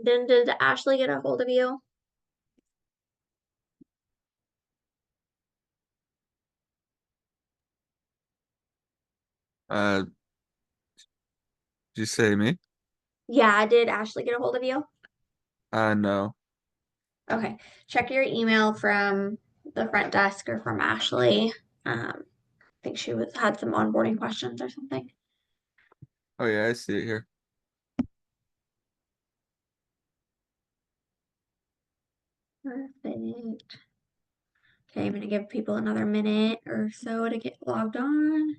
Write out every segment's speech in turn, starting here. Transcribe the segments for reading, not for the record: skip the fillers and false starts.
Then did Ashley get a hold of you? Did you say me? Yeah, did Ashley get a hold of you? No. Okay. Check your email from the front desk or from Ashley. I think she had some onboarding questions or something. Oh yeah, I see it here. Perfect. Okay, I'm gonna give people another minute or so to get logged on.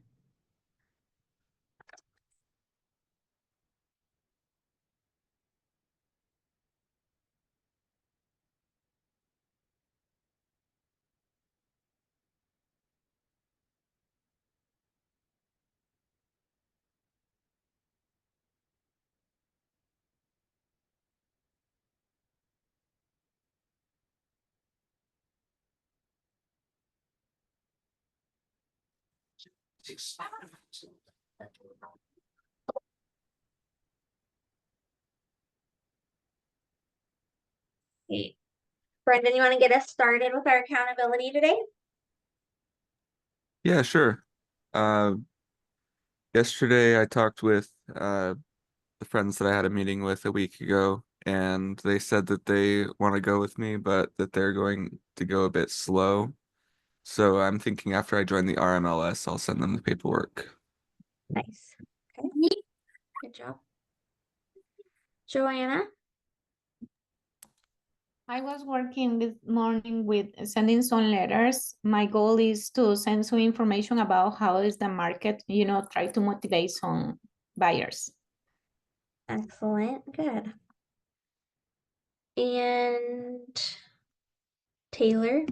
Okay. Brendan, you want to get us started with our accountability today? Yeah, sure. Uh, Yesterday I talked with the friends that I had a meeting with a week ago, and they said that they want to go with me, but that they're going to go a bit slow. So I'm thinking after I join the RMLS, I'll send them the paperwork. Nice. Okay. Good job. Joanna? I was working this morning with sending some letters. My goal is to send some information about how is the market, try to motivate some buyers. Excellent. Good. And Taylor?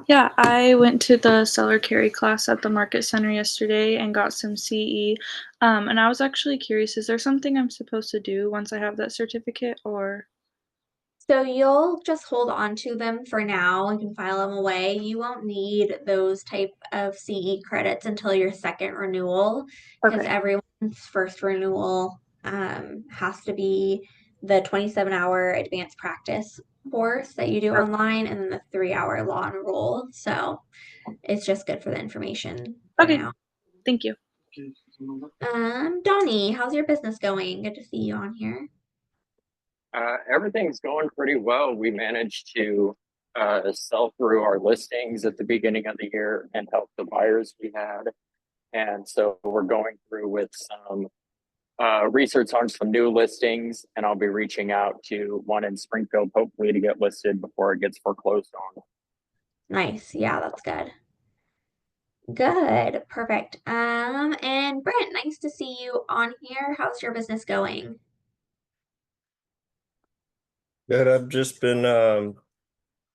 Yeah, I went to the seller carry class at the market center yesterday and got some CE. And I was actually curious, is there something I'm supposed to do once I have that certificate or? So you'll just hold on to them for now and can file them away. You won't need those type of CE credits until your second renewal because Okay. everyone's first renewal has to be the 27-hour advanced practice course that you do online and then the 3-hour law and rule. So it's just good for the information for Okay, now. thank you. Donnie, how's your business going? Good to see you on here. Everything's going pretty well. We managed to sell through our listings at the beginning of the year and help the buyers we had. And so we're going through with some research on some new listings, and I'll be reaching out to one in Springfield, hopefully to get listed before it gets foreclosed on. Nice. Yeah, that's good. Good. Perfect. And Brent, nice to see you on here. How's your business going? Good. I've just been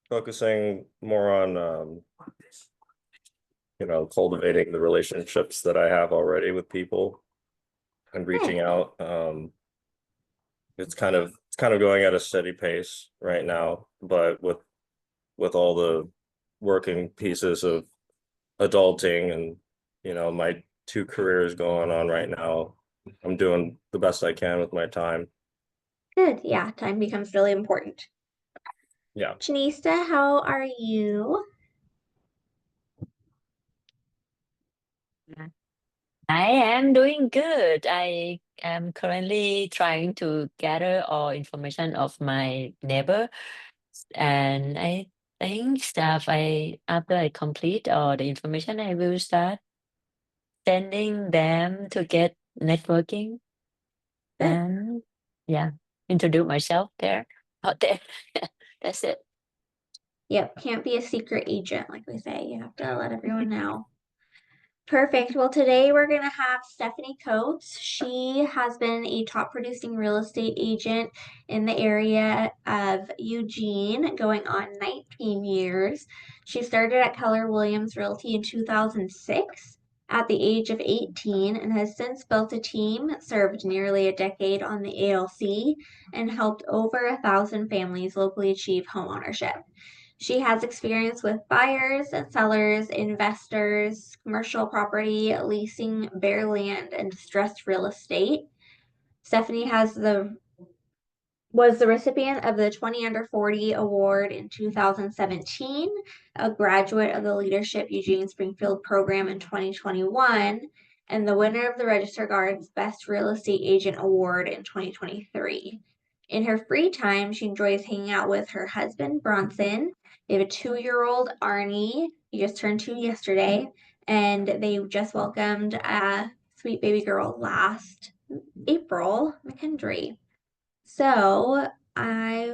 focusing more on cultivating the relationships that I have already with people and reaching Good. out. It's kind of going at a steady pace right now, but with all the working pieces of adulting and my two careers going on right now, I'm doing the best I can with my time. Good. Yeah, time becomes really important. Yeah. Janista, how are you? I am doing good. I am currently trying to gather all information of my neighbor, and I think stuff I after I complete all the information, I will start sending them to get networking Good. and yeah, introduce myself there out there. That's it. Yep, can't be a secret agent, like we say. You have to let everyone know. Perfect. Well, today we're going to have Stephanie Coates. She has been a top producing real estate agent in the area of Eugene, going on 19 years. She started at Keller Williams Realty in 2006 at the age of 18 and has since built a team, served nearly a decade on the ALC, and helped over 1,000 families locally achieve homeownership. She has experience with buyers, sellers, investors, commercial property, leasing, bare land, and distressed real estate. Stephanie was the recipient of the 20 Under 40 award in 2017, a graduate of the Leadership Eugene Springfield program in 2021, and the winner of the Register Guard's Best Real Estate Agent Award in 2023. In her free time, she enjoys hanging out with her husband, Bronson. They have a 2-year-old, Arnie. He just turned 2 yesterday, and they just welcomed a sweet baby girl last April, McKendry. So I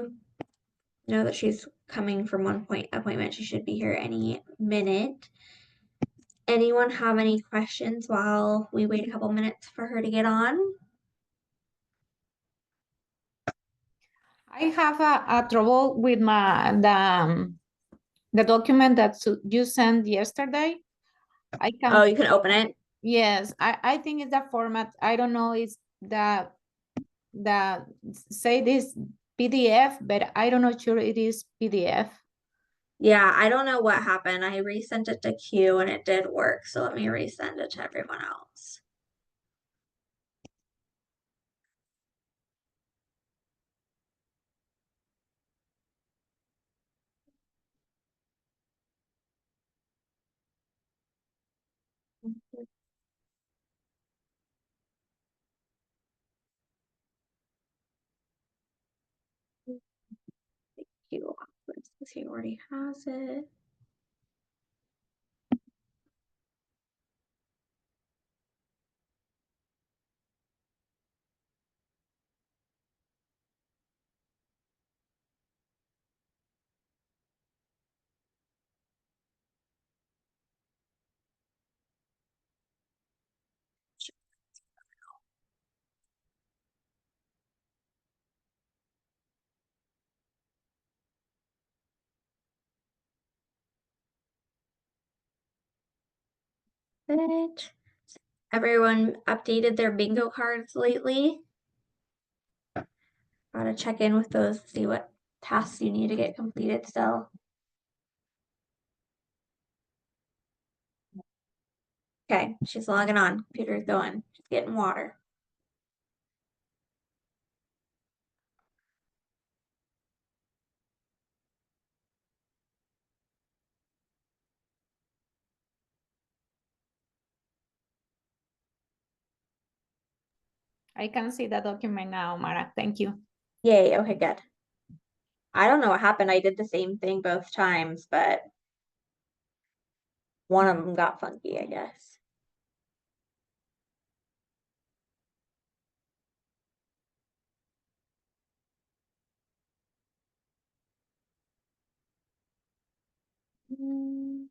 know that she's coming from one appointment. She should be here any minute. Anyone have any questions while we wait a couple minutes for her to get on? I have a trouble with the document that you sent yesterday. I Oh, can, you can open it. yes, I think it's the format. I don't know, it's the say this PDF, but I don't know sure it is PDF. Yeah, I don't know what happened. I resent it to Q and it did work. So let me resend it to everyone else. Q offers because he already has it. It. Everyone updated their bingo cards lately. Gotta check in with those, see what tasks you need to get completed still. Okay, she's logging on. Computer's going. She's getting water. I can see the document now, Mara. Thank you. Yay, okay, good. I don't know what happened. I did the same thing both times, but one of them got funky, I guess. Mm.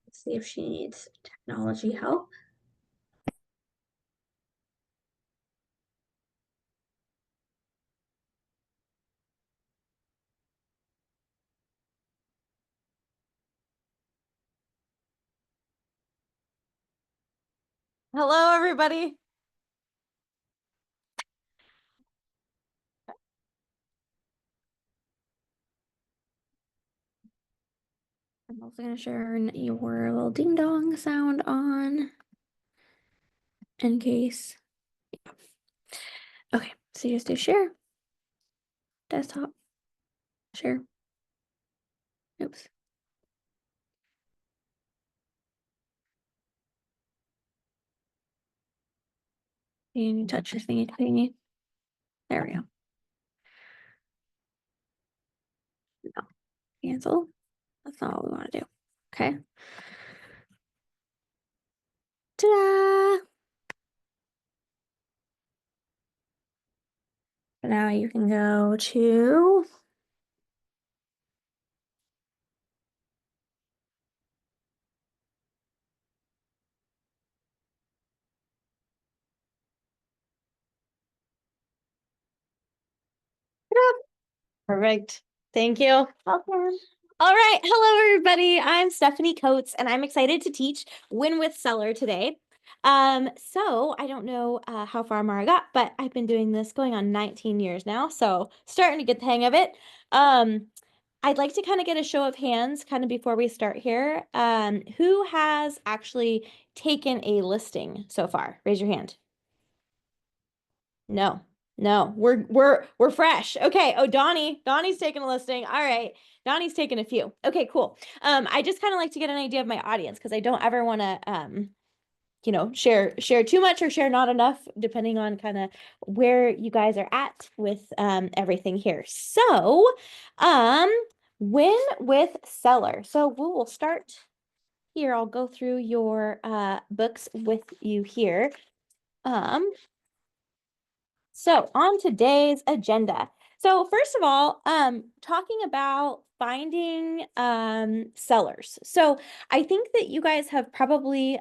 Let's see if she needs technology help. Hello, everybody. I'm also gonna turn your little ding dong sound on in case. Yeah. Okay, so you just do share, desktop, share. Oops. And you touch the thingy. There we go. No, cancel. That's not what we want to do. Okay. Ta-da! So now you can go to Perfect. Thank you. Welcome. All right. Hello, everybody. I'm Stephanie Coates, and I'm excited to teach Win with Seller today. So I don't know how far Mara got, but I've been doing this going on 19 years now, so starting to get the hang of it. I'd like to kind of get a show of hands kind of before we start here. Who has actually taken a listing so far? Raise your hand. No. We're fresh. Okay. Oh, Donnie's taking a listing. All right. Donnie's taking a few. Okay, cool. I just kind of like to get an idea of my audience because I don't ever want to share too much or share not enough, depending on kind of where you guys are at with everything here. So, Win with Seller. So we will start here. I'll go through your books with you here. So on today's agenda. So first of all, talking about finding sellers. So I think that you guys have probably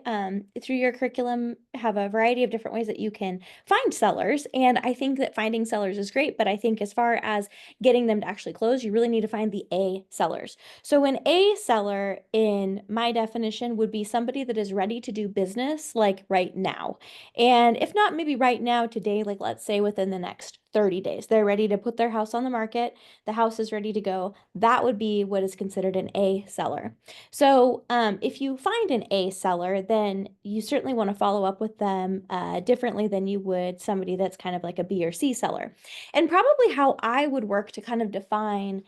through your curriculum have a variety of different ways that you can find sellers. And I think that finding sellers is great, but I think as far as getting them to actually close, you really need to find the A sellers. So an A seller, in my definition, would be somebody that is ready to do business like right now. And if not, maybe right now, today, like let's say within the next 30 days, they're ready to put their house on the market. The house is ready to go. That would be what is considered an A seller. So if you find an A seller, then you certainly want to follow up with them differently than you would somebody that's kind of like a B or C seller. And probably how I would work to kind of define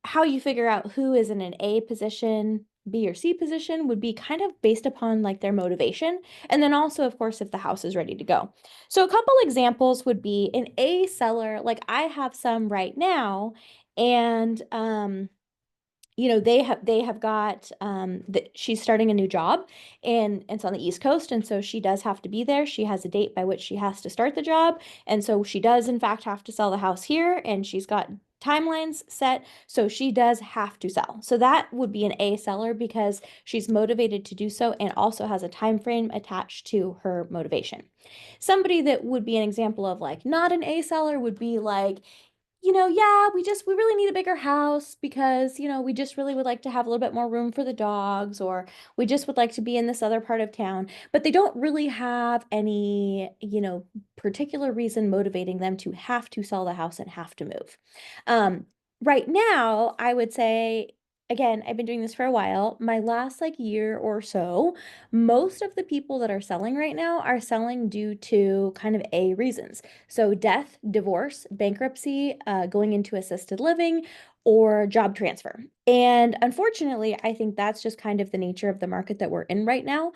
how you figure out who is in an A position, B or C position would be kind of based upon like their motivation. And then also, of course, if the house is ready to go. So a couple examples would be an A seller, like I have some right now, and they have got she's starting a new job, and it's on the East Coast, and so she does have to be there. She has a date by which she has to start the job, and so she does in fact have to sell the house here, and she's got timelines set, so she does have to sell. So that would be an A seller because she's motivated to do so and also has a time frame attached to her motivation. Somebody that would be an example of like not an A seller would be like, yeah, we really need a bigger house because, we just really would like to have a little bit more room for the dogs, or we just would like to be in this other part of town, but they don't really have any, particular reason motivating them to have to sell the house and have to move. Right now, I would say, again, I've been doing this for a while. My last like year or so, most of the people that are selling right now are selling due to kind of A reasons. So death, divorce, bankruptcy, going into assisted living, or job transfer. And unfortunately, I think that's just kind of the nature of the market that we're in right now.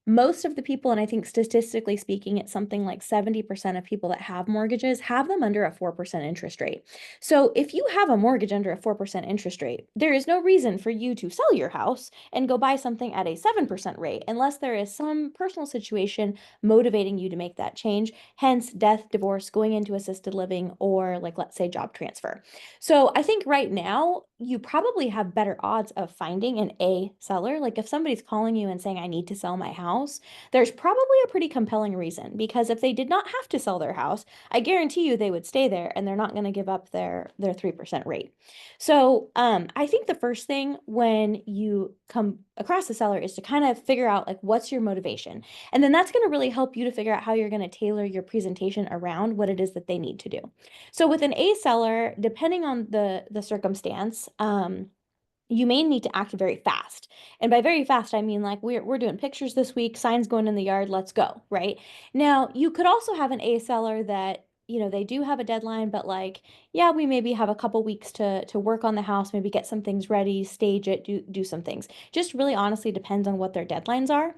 Most of the people, and I think statistically speaking, it's something like 70% of people that have mortgages have them under a 4% interest rate. So if you have a mortgage under a 4% interest rate, there is no reason for you to sell your house and go buy something at a 7% rate unless there is some personal situation motivating you to make that change, hence death, divorce, going into assisted living, or like, let's say, job transfer. So I think right now, you probably have better odds of finding an A seller. Like if somebody's calling you and saying, I need to sell my house, there's probably a pretty compelling reason, because if they did not have to sell their house, I guarantee you they would stay there and they're not going to give up their 3% rate. So I think the first thing when you come across a seller is to kind of figure out like, what's your motivation? And then that's going to really help you to figure out how you're going to tailor your presentation around what it is that they need to do. So with an A seller, depending on the circumstance, you may need to act very fast. And by very fast, I mean like we're doing pictures this week, signs going in the yard, let's go, right? Now, you could also have an A seller that, they do have a deadline, but like, yeah, we maybe have a couple weeks to work on the house, maybe get some things ready, stage it, do some things. Just really honestly depends on what their deadlines are.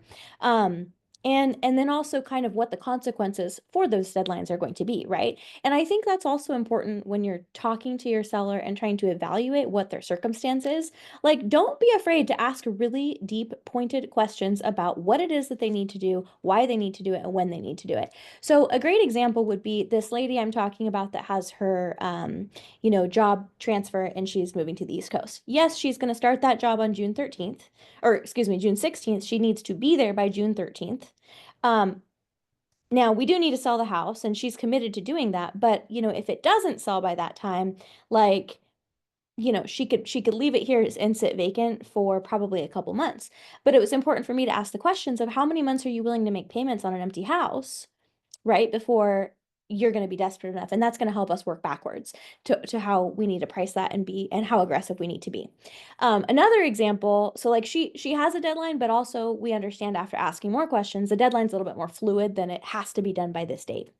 And then also kind of what the consequences for those deadlines are going to be, right? And I think that's also important when you're talking to your seller and trying to evaluate what their circumstance is. Like, don't be afraid to ask really deep, pointed questions about what it is that they need to do, why they need to do it, and when they need to do it. So a great example would be this lady I'm talking about that has her, job transfer, and she's moving to the East Coast. Yes, she's going to start that job on June 13th, or excuse me, June 16th. She needs to be there by June 13th. Now we do need to sell the house and she's committed to doing that, but you know, if it doesn't sell by that time, like, you know, she could leave it here and sit vacant for probably a couple months. But it was important for me to ask the questions of how many months are you willing to make payments on an empty house, right? Before you're going to be desperate enough. And that's going to help us work backwards to how we need to price that and how aggressive we need to be. Another example, so like she has a deadline, but also we understand after asking more questions, the deadline's a little bit more fluid than it has to be done by this date.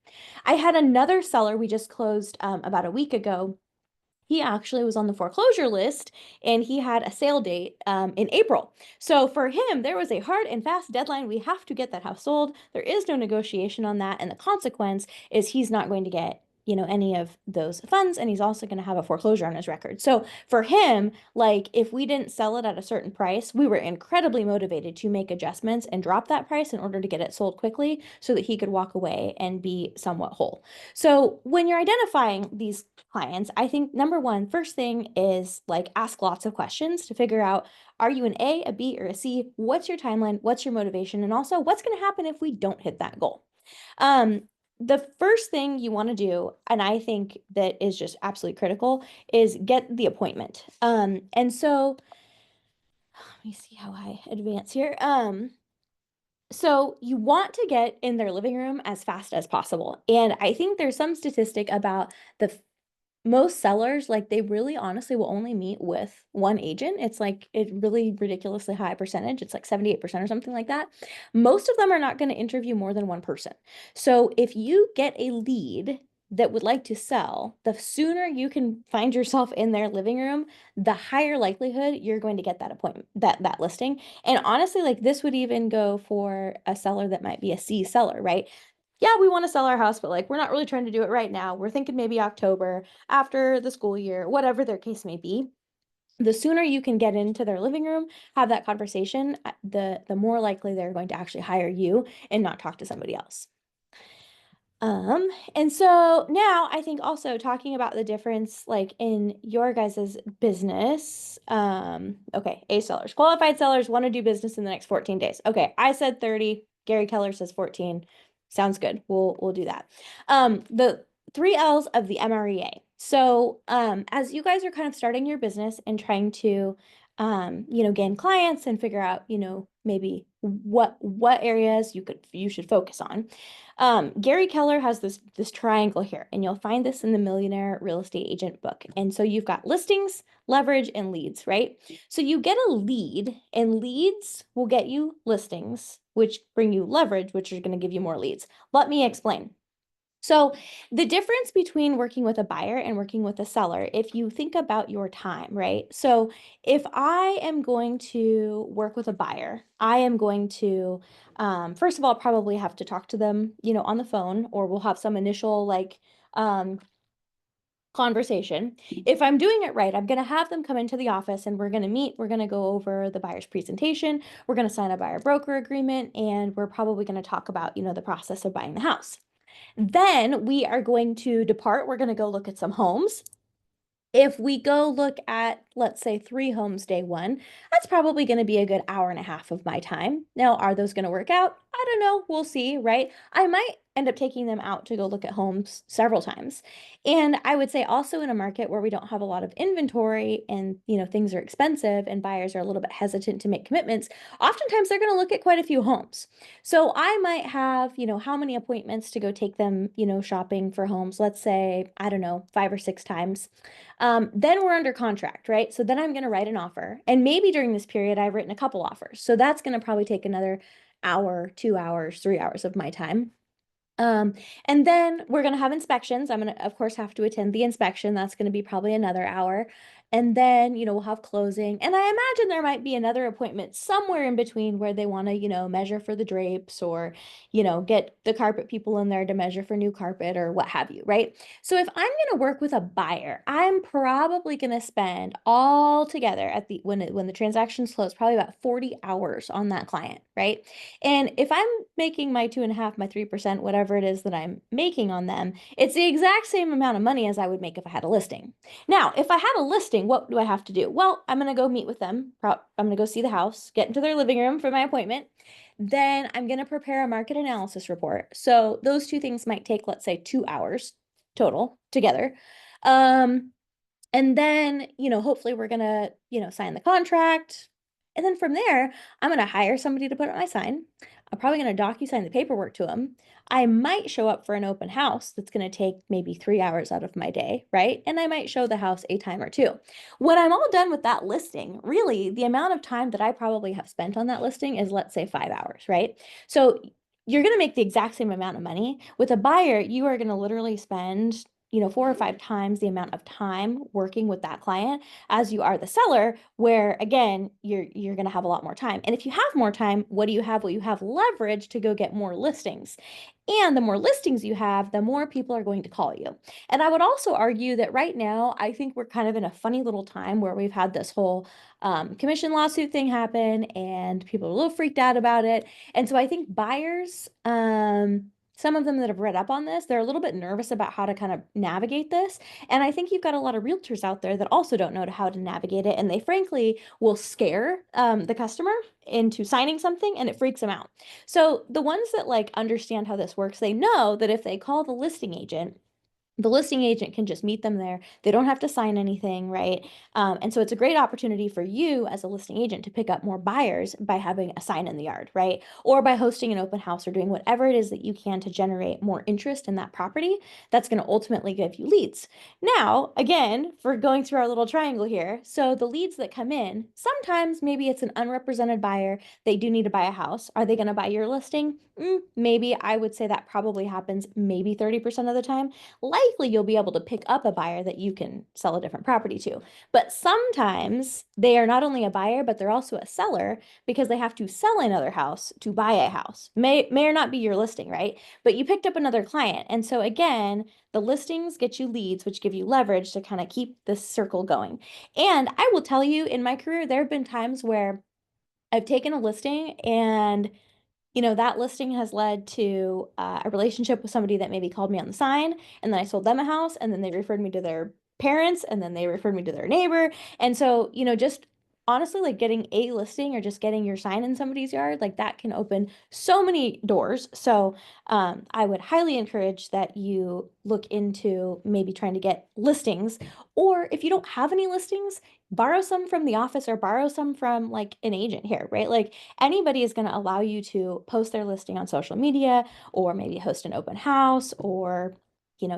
I had another seller we just closed about a week ago. He actually was on the foreclosure list and he had a sale date in April. So for him, there was a hard and fast deadline. We have to get that house sold. There is no negotiation on that. And the consequence is he's not going to get, you know, any of those funds. And he's also going to have a foreclosure on his record. So for him, like if we didn't sell it at a certain price, we were incredibly motivated to make adjustments and drop that price in order to get it sold quickly so that he could walk away and be somewhat whole. So when you're identifying these clients, I think number one, first thing is like ask lots of questions to figure out, are you an A, a B, or a C? What's your timeline? What's your motivation? And also what's going to happen if we don't hit that goal? The first thing you want to do, and I think that is just absolutely critical, is get the appointment. And so let me see how I advance here. So you want to get in their living room as fast as possible. And I think there's some statistic about most sellers, like they really honestly will only meet with one agent. It's like a really ridiculously high percentage. It's like 78% or something like that. Most of them are not going to interview more than one person. So if you get a lead that would like to sell, the sooner you can find yourself in their living room, the higher likelihood you're going to get that appointment, that listing. And honestly, like this would even go for a seller that might be a C seller, right? Yeah, we want to sell our house, but like we're not really trying to do it right now. We're thinking maybe October, after the school year, whatever their case may be. The sooner you can get into their living room, have that conversation, the more likely they're going to actually hire you and not talk to somebody else. And so now I think also talking about the difference like in your guys's business, okay, A sellers, qualified sellers want to do business in the next 14 days. Okay, I said 30, Gary Keller says 14. Sounds good. We'll do that. The 3 L's of the MREA. So, as you guys are kind of starting your business and trying to, you know, gain clients and figure out, you know, maybe what areas you should focus on. Gary Keller has this triangle here, and you'll find this in the Millionaire Real Estate Agent book. And so you've got listings, leverage, and leads, right? So you get a lead, and leads will get you listings, which bring you leverage, which are going to give you more leads. Let me explain. So the difference between working with a buyer and working with a seller, if you think about your time, right? So if I am going to work with a buyer, I am going to, first of all, probably have to talk to them, you know, on the phone, or we'll have some initial like, conversation. If I'm doing it right, I'm going to have them come into the office and we're going to meet. We're going to go over the buyer's presentation. We're going to sign a buyer broker agreement, and we're probably going to talk about, you know, the process of buying the house. Then we are going to depart. We're going to go look at some homes. If we go look at, let's say, 3 homes day one, that's probably going to be a good hour and a half of my time. Now, are those going to work out? I don't know. We'll see, right? I might end up taking them out to go look at homes several times. And I would say also in a market where we don't have a lot of inventory and, you know, things are expensive and buyers are a little bit hesitant to make commitments, oftentimes they're going to look at quite a few homes. So I might have, you know, how many appointments to go take them, you know, shopping for homes, let's say, I don't know, 5 or 6 times. Then we're under contract, right? So then I'm going to write an offer. And maybe during this period, I've written a couple offers. So that's going to probably take another hour, 2 hours, 3 hours of my time. And then we're going to have inspections. I'm going to, of course, have to attend the inspection. That's going to be probably another hour. And then, you know, we'll have closing. And I imagine there might be another appointment somewhere in between where they want to, you know, measure for the drapes or, you know, get the carpet people in there to measure for new carpet or what have you, right? So if I'm going to work with a buyer, I'm probably going to spend all together at the, when the transaction's closed, probably about 40 hours on that client, right? And if I'm making my 2.5, my 3%, whatever it is that I'm making on them, it's the exact same amount of money as I would make if I had a listing. Now, if I had a listing, what do I have to do? Well, I'm going to go meet with them. I'm going to go see the house, get into their living room for my appointment. Then I'm going to prepare a market analysis report. So those two things might take, let's say, 2 hours total together. And then, hopefully we're going to, sign the contract. And then from there, I'm going to hire somebody to put up my sign. I'm probably going to DocuSign the paperwork to them. I might show up for an open house that's going to take maybe 3 hours out of my day, right? And I might show the house a time or two. When I'm all done with that listing, really, the amount of time that I probably have spent on that listing is, let's say, 5 hours, right? So you're going to make the exact same amount of money. With a buyer, you are going to literally spend 4 or 5 times the amount of time working with that client as you are the seller, where again, you're going to have a lot more time. And if you have more time, what do you have? Well, you have leverage to go get more listings. And the more listings you have, the more people are going to call you. And I would also argue that right now, I think we're kind of in a funny little time where we've had this whole commission lawsuit thing happen and people are a little freaked out about it. And so I think buyers, some of them that have read up on this, they're a little bit nervous about how to kind of navigate this. And I think you've got a lot of realtors out there that also don't know how to navigate it. And they frankly will scare the customer into signing something and it freaks them out. So the ones that understand how this works, they know that if they call the listing agent can just meet them there. They don't have to sign anything, right? And so it's a great opportunity for you as a listing agent to pick up more buyers by having a sign in the yard, right? Or by hosting an open house or doing whatever it is that you can to generate more interest in that property. That's going to ultimately give you leads. Now, again, for going through our little triangle here, so the leads that come in, sometimes maybe it's an unrepresented buyer. They do need to buy a house. Are they going to buy your listing? Maybe. I would say that probably happens maybe 30% of the time. Likely you'll be able to pick up a buyer that you can sell a different property to. But sometimes they are not only a buyer, but they're also a seller because they have to sell another house to buy a house. May or not be your listing, right? But you picked up another client. And so again, the listings get you leads, which give you leverage to kind of keep this circle going. And I will tell you, in my career, there have been times where I've taken a listing and that listing has led to a relationship with somebody that maybe called me on the sign, and then I sold them a house, and then they referred me to their parents, and then they referred me to their neighbor. And so, just honestly, getting a listing or just getting your sign in somebody's yard, that can open so many doors. So I would highly encourage that you look into maybe trying to get listings, or if you don't have any listings, borrow some from the office or borrow some from an agent here, right? Anybody is going to allow you to post their listing on social media or maybe host an open house or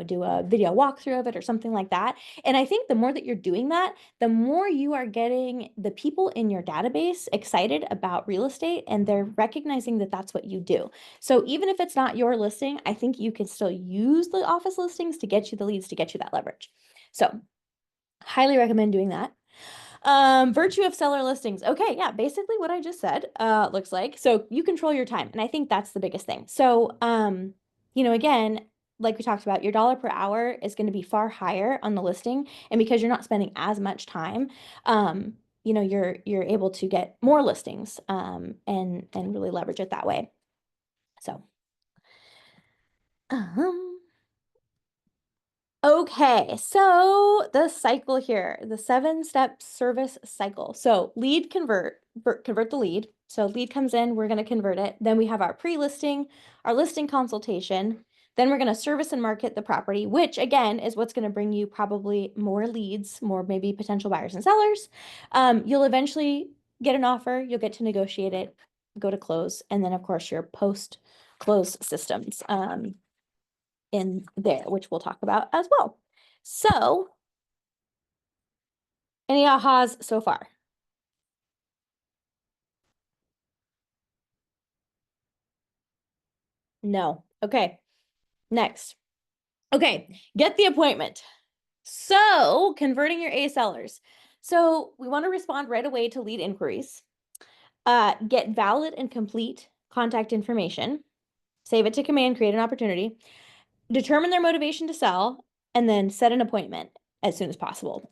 do a video walkthrough of it or something like that. And I think the more that you're doing that, the more you are getting the people in your database excited about real estate, and they're recognizing that that's what you do. So even if it's not your listing, I think you can still use the office listings to get you the leads, to get you that leverage. So highly recommend doing that. Virtue of seller listings. Okay, yeah, basically what I just said, looks like. So you control your time, and I think that's the biggest thing. So, again, like we talked about, your dollar per hour is going to be far higher on the listing, and because you're not spending as much time, you're able to get more listings, and really leverage it that way. So, okay, so the cycle here, the 7-step service cycle. So lead convert the lead. So lead comes in, we're going to convert it. Then we have our pre-listing, our listing consultation. Then we're going to service and market the property, which again is what's going to bring you probably more leads, more maybe potential buyers and sellers. You'll eventually get an offer, you'll get to negotiate it, go to close, and then of course your post-close systems. In there, which we'll talk about as well. So, any ahas so far? No. Okay. Next. Okay. Get the appointment. So, converting your A sellers. So, we want to respond right away to lead inquiries. Get valid and complete contact information. Save it to command, create an opportunity. Determine their motivation to sell, and then set an appointment as soon as possible.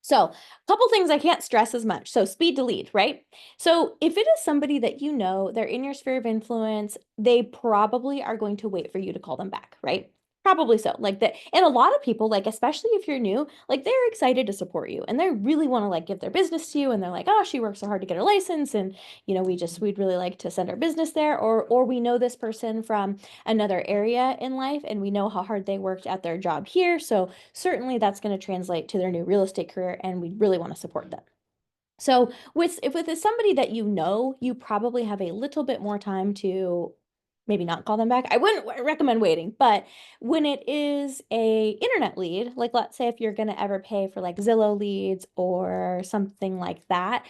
So a couple things I can't stress as much. So speed to lead, right? So if it is somebody that they're in your sphere of influence, they probably are going to wait for you to call them back, right? Probably so. Like that, and a lot of people, like especially if you're new, like they're excited to support you and they really want to like give their business to you and they're like, oh, she worked so hard to get her license and we'd really like to send our business there, or we know this person from another area in life and we know how hard they worked at their job here. So certainly that's going to translate to their new real estate career and we really want to support them. So if with somebody that you know, you probably have a little bit more time to maybe not call them back. I wouldn't recommend waiting, but when it is a internet lead, like let's say if you're going to ever pay for like Zillow leads or something like that,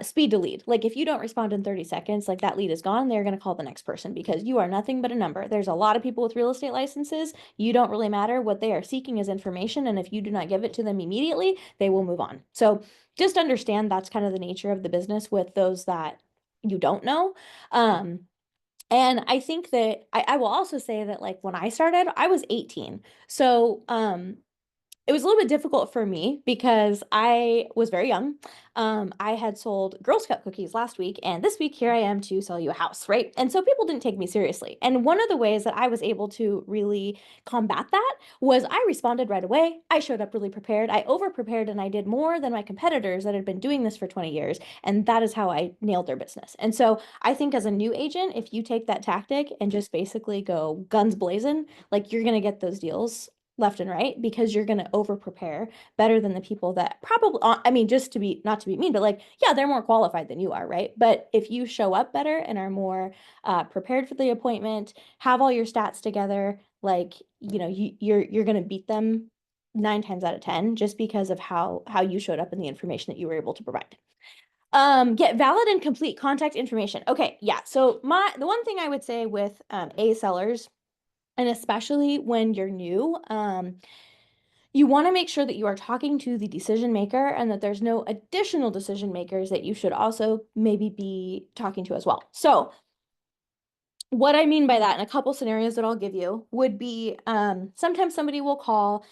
speed to lead. Like if you don't respond in 30 seconds, like that lead is gone, they're going to call the next person because you are nothing but a number. There's a lot of people with real estate licenses. You don't really matter. What they are seeking is information. And if you do not give it to them immediately, they will move on. So just understand that's kind of the nature of the business with those that you don't know. And I think that I will also say that like when I started, I was 18. So it was a little bit difficult for me because I was very young. I had sold Girl Scout cookies last week, and this week here I am to sell you a house, right? And so people didn't take me seriously. And one of the ways that I was able to really combat that was I responded right away. I showed up really prepared. I over prepared and I did more than my competitors that had been doing this for 20 years. And that is how I nailed their business. And so I think as a new agent, if you take that tactic and just basically go guns blazing, like you're going to get those deals left and right because you're going to over prepare better than the people that probably, I mean, just to be, not to be mean, but like, yeah, they're more qualified than you are, right? But if you show up better and are more prepared for the appointment, have all your stats together, like, you're going to beat them 9 times out of 10 just because of how you showed up and the information that you were able to provide. Get valid and complete contact information. Okay, yeah. So the one thing I would say with A sellers, and especially when you're new, you want to make sure that you are talking to the decision maker and that there's no additional decision makers that you should also maybe be talking to as well. So what I mean by that, in a couple scenarios that I'll give you, would be sometimes somebody will call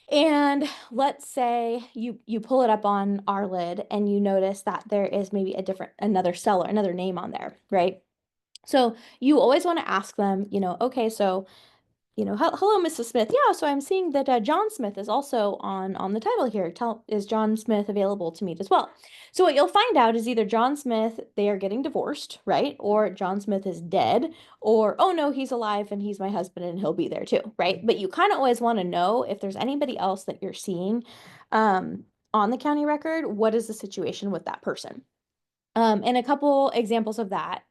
and let's say you pull it up on our lid and you notice that there is maybe another seller, another name on there, right? So you always want to ask them, okay, so hello, Mrs. Smith. Yeah, so I'm seeing that John Smith is also on the title here. Is John Smith available to meet as well? So what you'll find out is either John Smith, they are getting divorced, right? Or John Smith is dead, or, oh no, he's alive and he's my husband and he'll be there too, right? But you kind of always want to know if there's anybody else that you're seeing on the county record, what is the situation with that person? And a couple examples of that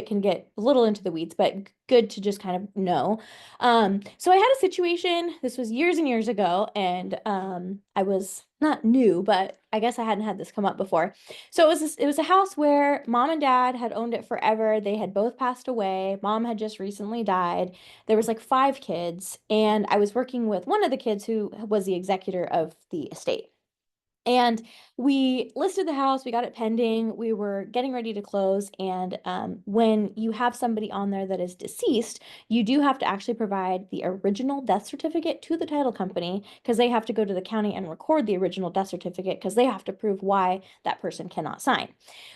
can get a little into the weeds, but good to just kind of know. So I had a situation, this was years and years ago, and I was not new, but I guess I hadn't had this come up before. So it was a house where mom and dad had owned it forever. They had both passed away. Mom had just recently died. There was like 5 kids, and I was working with one of the kids who was the executor of the estate. And we listed the house, we got it pending, we were getting ready to close. And when you have somebody on there that is deceased, you do have to actually provide the original death certificate to the title company because they have to go to the county and record the original death certificate because they have to prove why that person cannot sign.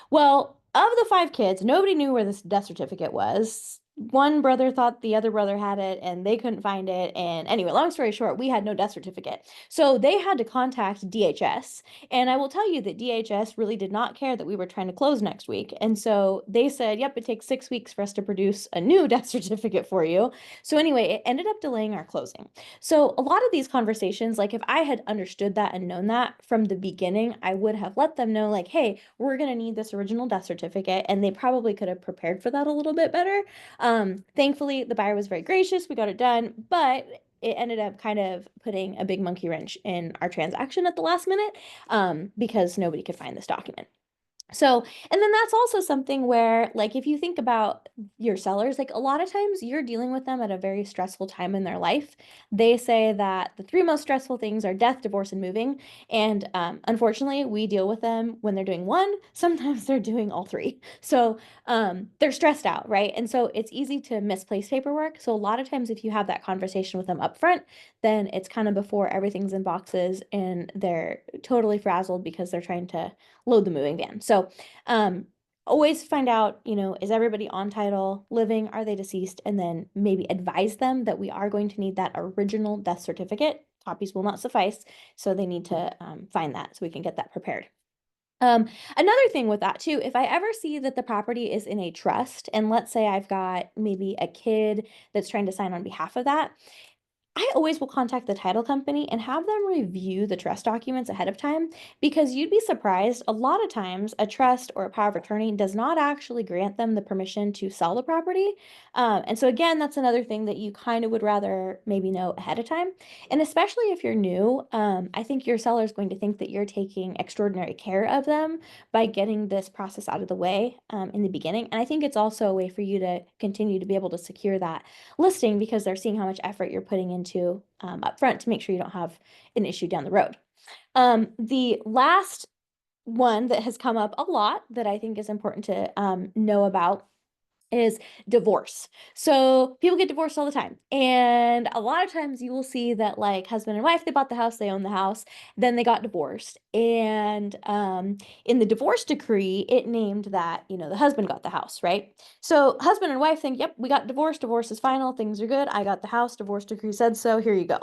Well, of the 5 kids, nobody knew where this death certificate was. One brother thought the other brother had it and they couldn't find it. And anyway, long story short, we had no death certificate. So they had to contact DHS. And I will tell you that DHS really did not care that we were trying to close next week. And so they said, yep, it takes 6 weeks for us to produce a new death certificate for you. So anyway, it ended up delaying our closing. So a lot of these conversations, like if I had understood that and known that from the beginning, I would have let them know like, hey, we're going to need this original death certificate. And they probably could have prepared for that a little bit better. Thankfully, the buyer was very gracious. We got it done, but it ended up kind of putting a big monkey wrench in our transaction at the last minute because nobody could find this document. So, and then that's also something where, like, if you think about your sellers, like a lot of times you're dealing with them at a very stressful time in their life. They say that the 3 most stressful things are death, divorce, and moving. And unfortunately, we deal with them when they're doing one, sometimes they're doing all 3. So they're stressed out, right? And so it's easy to misplace paperwork. So a lot of times if you have that conversation with them up front, then it's kind of before everything's in boxes and they're totally frazzled because they're trying to load the moving van. So always find out, is everybody on title, living, are they deceased, and then maybe advise them that we are going to need that original death certificate. Copies will not suffice, so they need to find that so we can get that prepared. Another thing with that too, if I ever see that the property is in a trust, and let's say I've got maybe a kid that's trying to sign on behalf of that, I always will contact the title company and have them review the trust documents ahead of time, because you'd be surprised, a lot of times a trust or a power of attorney does not actually grant them the permission to sell the property. And so again, that's another thing that you kind of would rather maybe know ahead of time. And especially if you're new, I think your seller is going to think that you're taking extraordinary care of them by getting this process out of the way in the beginning. And I think it's also a way for you to continue to be able to secure that listing, because they're seeing how much effort you're putting into up front to make sure you don't have an issue down the road. The last one that has come up a lot that I think is important to know about is divorce. So people get divorced all the time. And a lot of times you will see that like husband and wife, they bought the house, they own the house, then they got divorced. And in the divorce decree, it named that, the husband got the house, right? So husband and wife think, yep, we got divorced, divorce is final, things are good. I got the house, divorce decree said so, here you go.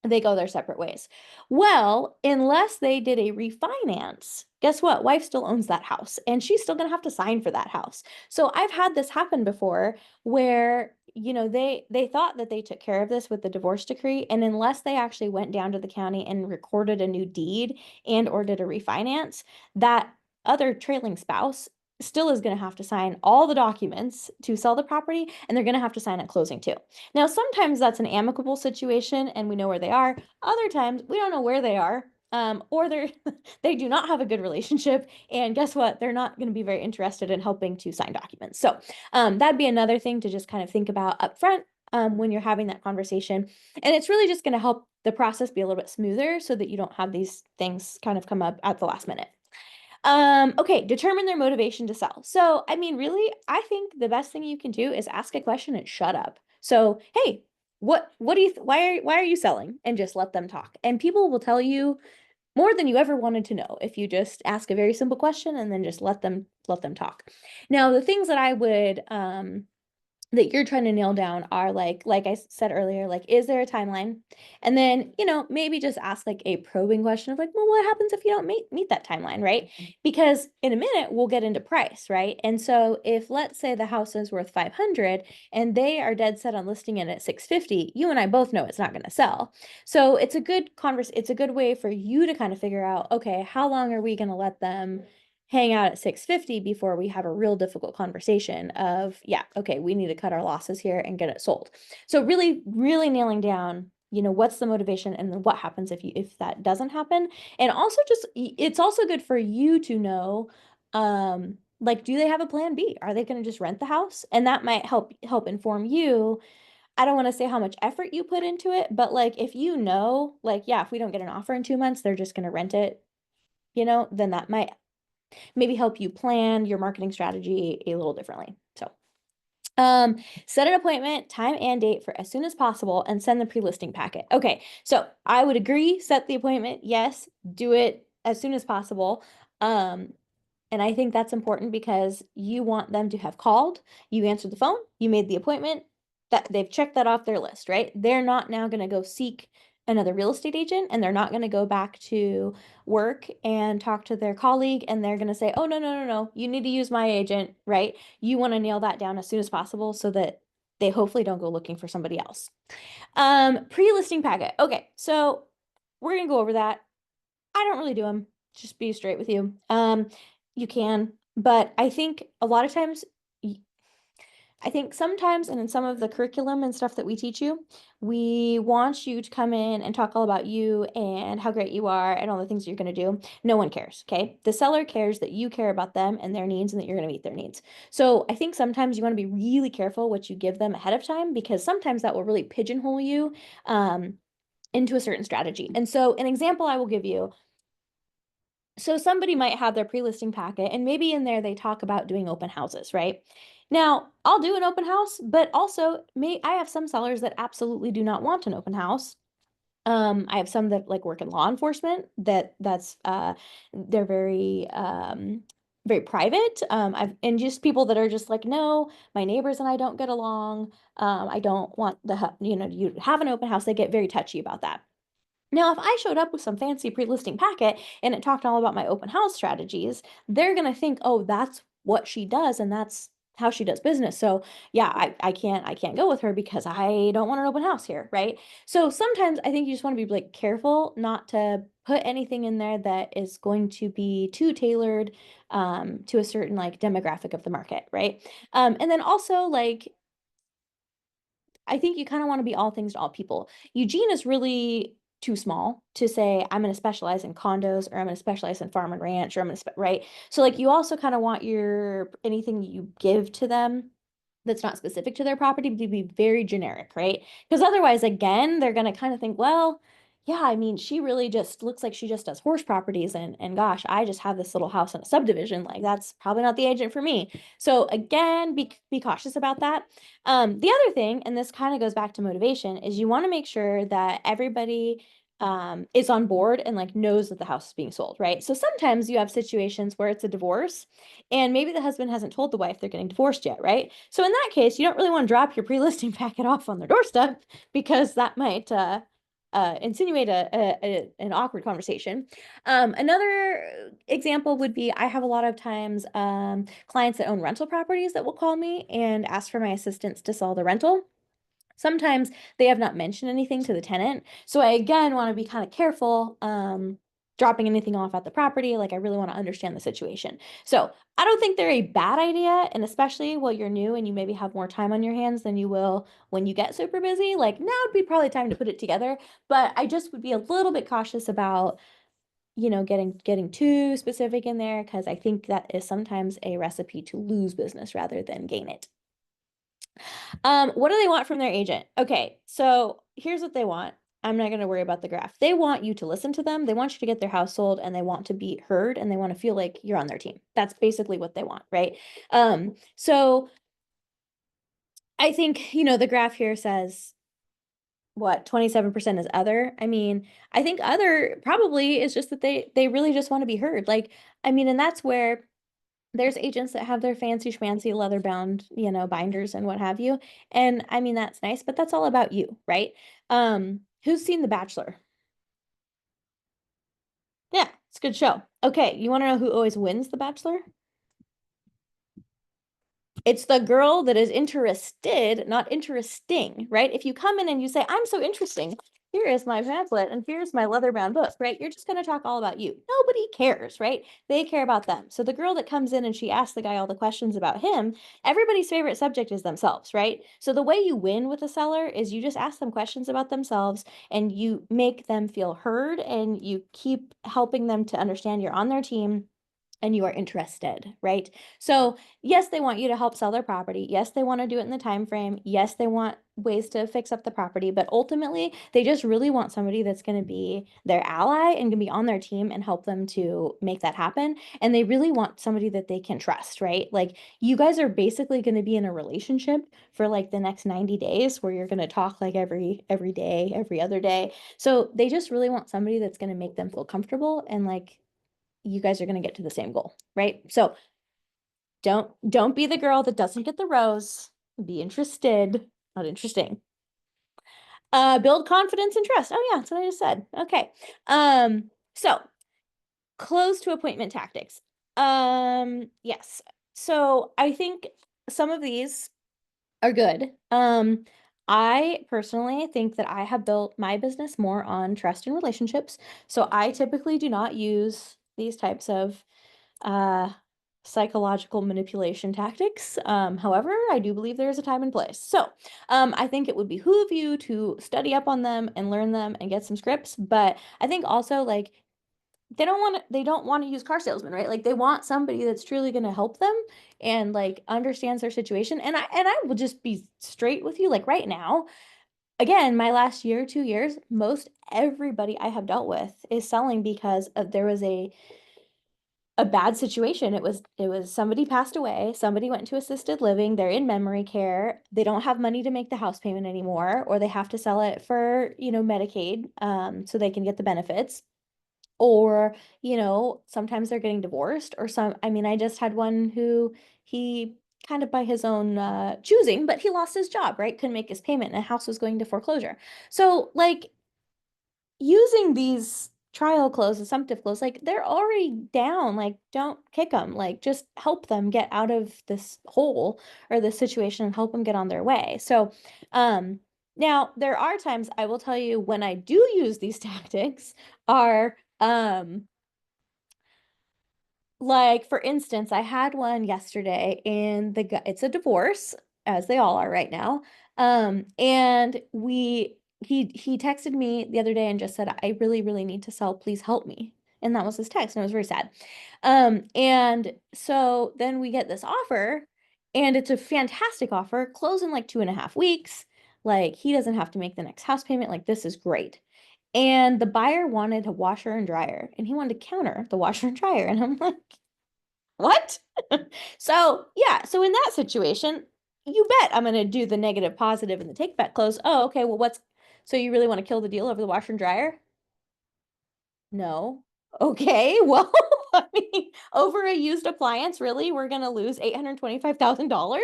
They go their separate ways. Well, unless they did a refinance, guess what? Wife still owns that house and she's still going to have to sign for that house. So I've had this happen before where, they thought that they took care of this with the divorce decree. And unless they actually went down to the county and recorded a new deed and or did a refinance, that other trailing spouse still is going to have to sign all the documents to sell the property, and they're going to have to sign at closing too. Now, sometimes that's an amicable situation and we know where they are. Other times we don't know where they are, or they do not have a good relationship. And guess what? They're not going to be very interested in helping to sign documents. So that'd be another thing to just kind of think about up front when you're having that conversation. And it's really just going to help the process be a little bit smoother so that you don't have these things kind of come up at the last minute. Okay, determine their motivation to sell. So, I mean, really, I think the best thing you can do is ask a question and shut up. So, hey, what do you, why are you selling? And just let them talk. And people will tell you more than you ever wanted to know if you just ask a very simple question and then just let them talk. Now, the things that I would, that you're trying to nail down are like I said earlier, like, is there a timeline? And then, maybe just ask like a probing question of like, well, what happens if you don't meet that timeline, right? Because in a minute we'll get into price, right? And so if let's say the house is worth 500 and they are dead set on listing it at 650, you and I both know it's not going to sell. So it's a good it's a good way for you to kind of figure out, okay, how long are we going to let them hang out at 650 before we have a real difficult conversation of, yeah, okay, we need to cut our losses here and get it sold. So really, really nailing down, what's the motivation and then what happens if that doesn't happen. And also just, it's also good for you to know, like, do they have a plan B? Are they going to just rent the house? And that might help inform you. I don't want to say how much effort you put into it, but like, if like, yeah, if we don't get an offer in 2 months, they're just going to rent it, then that might maybe help you plan your marketing strategy a little differently. So set an appointment, time and date for as soon as possible and send the pre-listing packet. Okay, so I would agree, set the appointment. Yes, do it as soon as possible. And I think that's important because you want them to have called, you answered the phone, you made the appointment, that they've checked that off their list, right? They're not now going to go seek another real estate agent, and they're not going to go back to work and talk to their colleague and they're going to say, oh, no, you need to use my agent, right? You want to nail that down as soon as possible so that they hopefully don't go looking for somebody else. Pre-listing packet. Okay, so we're going to go over that. I don't really do them, just be straight with you. You can, but I think a lot of times, sometimes, and in some of the curriculum and stuff that we teach you, we want you to come in and talk all about you and how great you are and all the things you're going to do. No one cares, okay? The seller cares that you care about them and their needs and that you're going to meet their needs. So I think sometimes you want to be really careful what you give them ahead of time, because sometimes that will really pigeonhole you into a certain strategy. And so an example I will give you, so somebody might have their pre-listing packet and maybe in there they talk about doing open houses, right? Now, I'll do an open house, but also I have some sellers that absolutely do not want an open house. I have some that like work in law enforcement that's they're very very private. And just people that are just like, no, my neighbors and I don't get along. I don't want you have an open house. They get very touchy about that. Now, if I showed up with some fancy pre-listing packet and it talked all about my open house strategies, they're gonna think, oh, that's what she does and that's how she does business. So yeah, I can't go with her because I don't want an open house here, right? So sometimes I think you just want to be like careful not to put anything in there that is going to be too tailored to a certain like demographic of the market, right? And then also like I think you kind of want to be all things to all people. Eugene is really too small to say I'm going to specialize in condos or I'm going to specialize in farm and ranch or I'm going to right. So like you also kind of want your anything you give to them that's not specific to their property to be very generic, right? Because otherwise, again, they're going to kind of think, well, yeah, I mean, she really just looks like she just does horse properties and gosh, I just have this little house in a subdivision. Like that's probably not the agent for me. So again, be cautious about that. The other thing, and this kind of goes back to motivation, is you want to make sure that everybody is on board and like knows that the house is being sold, right? So sometimes you have situations where it's a divorce and maybe the husband hasn't told the wife they're getting divorced yet, right? So in that case, you don't really want to drop your pre-listing packet off on their doorstep because that might insinuate an awkward conversation. Another example would be I have a lot of times clients that own rental properties that will call me and ask for my assistance to sell the rental. Sometimes they have not mentioned anything to the tenant. So I again want to be kind of careful dropping anything off at the property. Like I really want to understand the situation. So I don't think they're a bad idea. And especially while you're new and you maybe have more time on your hands than you will when you get super busy, like now would be probably time to put it together. But I just would be a little bit cautious about getting too specific in there because I think that is sometimes a recipe to lose business rather than gain it. What do they want from their agent? Okay, so here's what they want. I'm not going to worry about the graph. They want you to listen to them. They want you to get their house sold and they want to be heard and they want to feel like you're on their team. That's basically what they want, right? So I think, the graph here says what 27% is other. I mean, I think other probably is just that they really just want to be heard. Like, I mean, and that's where there's agents that have their fancy schmancy leather bound, binders and what have you. And I mean, that's nice, but that's all about you, right? Who's seen The Bachelor? Yeah, it's a good show. Okay, you want to know who always wins The Bachelor? It's the girl that is interested, not interesting, right? If you come in and you say, I'm so interesting, here is my pamphlet and here's my leather bound book, right? You're just going to talk all about you. Nobody cares, right? They care about them. So the girl that comes in and she asks the guy all the questions about him, everybody's favorite subject is themselves, right? So the way you win with a seller is you just ask them questions about themselves and you make them feel heard and you keep helping them to understand you're on their team and you are interested, right? So yes, they want you to help sell their property. Yes, they want to do it in the time frame. Yes, they want ways to fix up the property, but ultimately they just really want somebody that's going to be their ally and going to be on their team and help them to make that happen. And they really want somebody that they can trust, right? Like you guys are basically going to be in a relationship for like the next 90 days where you're going to talk like every day, every other day. So they just really want somebody that's going to make them feel comfortable and like you guys are going to get to the same goal, right? So don't be the girl that doesn't get the rose. Be interested, not interesting. Build confidence and trust. Oh yeah, that's what I just said. Okay. So close to appointment tactics. Yes. So I think some of these are good. I personally think that I have built my business more on trust and relationships. So I typically do not use these types of psychological manipulation tactics. However, I do believe there is a time and place. So I think it would behoove you to study up on them and learn them and get some scripts. But I think also like they don't want to use car salesmen, right? Like they want somebody that's truly going to help them and like understands their situation. And I will just be straight with you. Like right now, again, my last year, 2 years, most everybody I have dealt with is selling because there was a bad situation. It was somebody passed away, somebody went to assisted living, they're in memory care, they don't have money to make the house payment anymore, or they have to sell it for, Medicaid, so they can get the benefits. or, you know, sometimes they're getting divorced or I mean, I just had one who he kind of by his own choosing, but he lost his job, right? Couldn't make his payment and a house was going to foreclosure. So like using these trial close, assumptive close, like they're already down, like don't kick them, like just help them get out of this hole or this situation and help them get on their way. So, now there are times I will tell you when I do use these tactics are, like for instance, I had one yesterday and the guy, it's a divorce, as they all are right now. And he texted me the other day and just said, I really, really need to sell. Please help me. And that was his text, and it was very sad. And so then we get this offer, and it's a fantastic offer, close in like 2.5 weeks. Like he doesn't have to make the next house payment. Like this is great. And the buyer wanted a washer and dryer, and he wanted to counter the washer and dryer. And I'm like, what? So yeah, so in that situation, you bet I'm gonna do the negative positive and the take back close. Oh, okay, well so you really want to kill the deal over the washer and dryer? No. Okay, well, I mean, over a used appliance, really, we're gonna lose $825,000?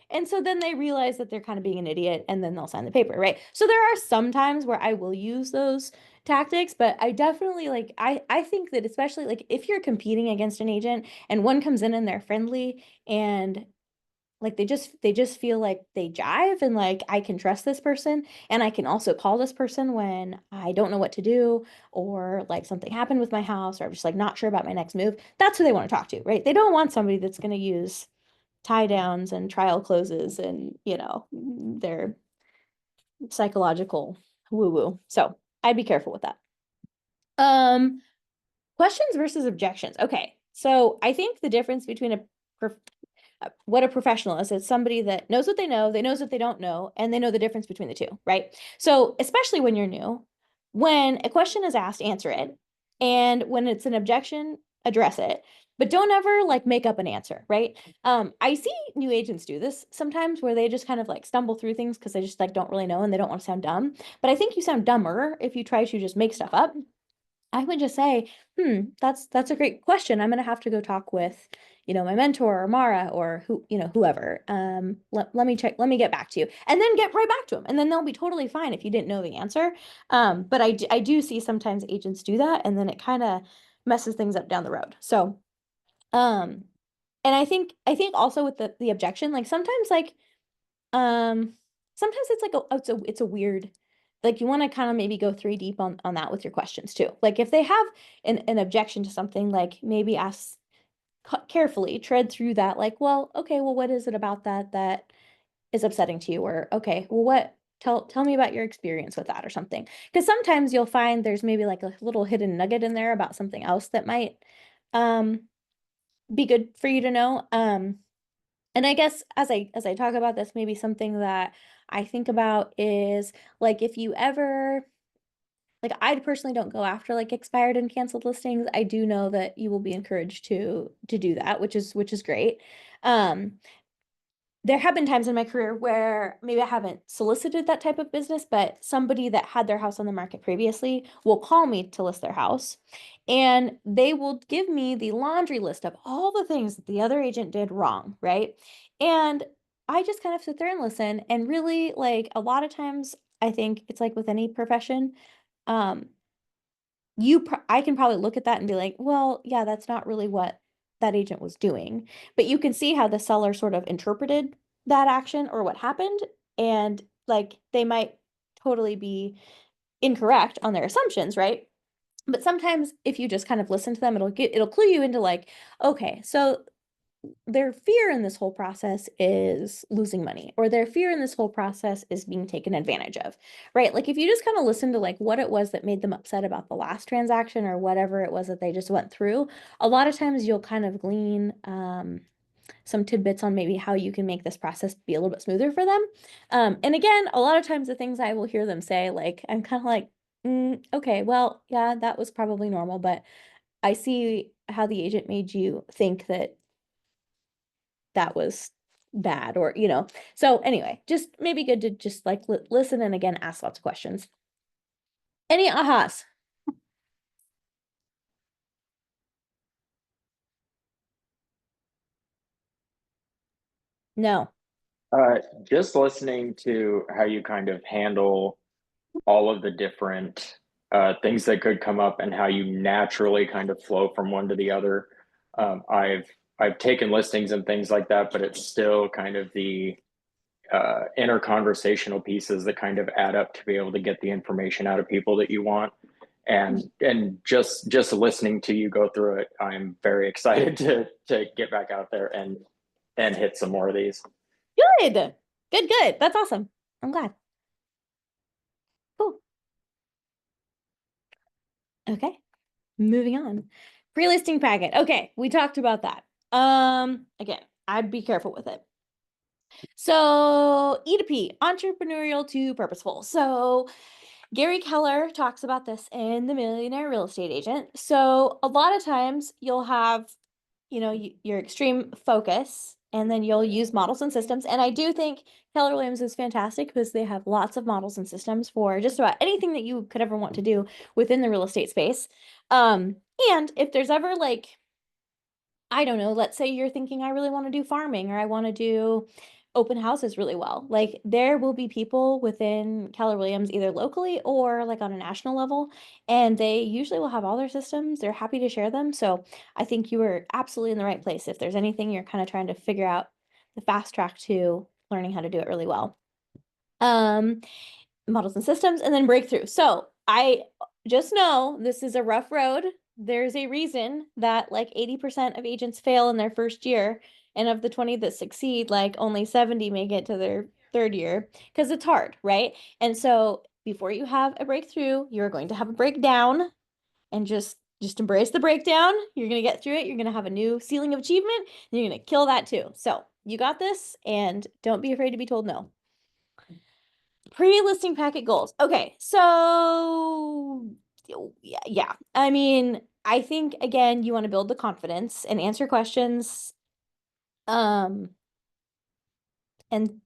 And so then they realize that they're kind of being an idiot and then they'll sign the paper, right? So there are some times where I will use those tactics, but I definitely like I think that especially like if you're competing against an agent and one comes in and they're friendly and like they just feel like they jive and like I can trust this person and I can also call this person when I don't know what to do or like something happened with my house or I'm just like not sure about my next move. That's who they want to talk to, right? They don't want somebody that's going to use tie downs and trial closes and, you know, their psychological woo woo. So I'd be careful with that. Questions versus objections. Okay. So I think the difference between what a professional is somebody that knows what they know knows what they don't know, and they know the difference between the two, right? So especially when you're new, when a question is asked, answer it. And when it's an objection, address it. But don't ever like make up an answer, right? I see new agents do this sometimes where they just kind of like stumble through things because they just like don't really know and they don't want to sound dumb. But I think you sound dumber if you try to just make stuff up. I would just say, that's a great question. I'm gonna have to go talk with, you know, my mentor or Mara or whoever. Let me check, let me get back to you. And then get right back to them. And then they'll be totally fine if you didn't know the answer. But I do see sometimes agents do that and then it kind of messes things up down the road. So, and I think also with the objection, like sometimes sometimes it's like it's a weird, like you want to kind of maybe go 3 deep on that with your questions too. Like if they have an objection to something, like maybe ask carefully, tread through that, like, well, okay, well, what is it about that is upsetting to you? Or okay, well, tell me about your experience with that or something. Because sometimes you'll find there's maybe like a little hidden nugget in there about something else that might be good for you to know. And I guess as I talk about this, maybe something that I think about is like if you ever, like I personally don't go after like expired and canceled listings. I do know that you will be encouraged to do that, which is great. There have been times in my career where maybe I haven't solicited that type of business, but somebody that had their house on the market previously will call me to list their house. And they will give me the laundry list of all the things that the other agent did wrong, right? And I just kind of sit there and listen. And really, like a lot of times, I think it's like with any profession, um, I can probably look at that and be like, well, yeah, that's not really what that agent was doing. But you can see how the seller sort of interpreted that action or what happened. And like they might totally be incorrect on their assumptions, right? But sometimes if you just kind of listen to them, it'll clue you into like, okay, so their fear in this whole process is losing money, or their fear in this whole process is being taken advantage of, right? Like if you just kind of listen to like what it was that made them upset about the last transaction or whatever it was that they just went through, a lot of times you'll kind of glean some tidbits on maybe how you can make this process be a little bit smoother for them. And again, a lot of times the things I will hear them say, like, I'm kind of like, okay, well, yeah, that was probably normal, but I see how the agent made you think that was bad or, so anyway, just maybe good to just like listen and again, ask lots of questions. Any ahas? No. Just listening to how you kind of handle all of the different things that could come up and how you naturally kind of flow from one to the other. I've taken listings and things like that, but it's still kind of the inner conversational pieces that kind of add up to be able to get the information out of people that you want. And just listening to you go through it, I'm very excited to get back out there and hit some more of these. Good. Good. That's awesome. I'm glad. Cool. Okay. Moving on. Pre-listing packet. Okay, we talked about that. Again, I'd be careful with it. So E2P, entrepreneurial to purposeful. So Gary Keller talks about this in The Millionaire Real Estate Agent. So a lot of times you'll have, your extreme focus, and then you'll use models and systems. And I do think Keller Williams is fantastic because they have lots of models and systems for just about anything that you could ever want to do within the real estate space. And if there's ever like, I don't know, let's say you're thinking, I really want to do farming or I want to do open houses really well. Like there will be people within Keller Williams, either locally or like on a national level, and they usually will have all their systems. They're happy to share them. So I think you were absolutely in the right place. If there's anything you're kind of trying to figure out the fast track to learning how to do it really well. Models and systems, and then breakthrough. So I just know this is a rough road. There's a reason that like 80% of agents fail in their first year, and of the 20 that succeed, like only 70 make it to their third year because it's hard, right? And so before you have a breakthrough, you're going to have a breakdown, and just embrace the breakdown. You're going to get through it. You're going to have a new ceiling of achievement, and you're going to kill that too. So you got this, and don't be afraid to be told no. Pre-listing packet goals. Okay, so yeah. I mean, I think again, you want to build the confidence and answer questions, and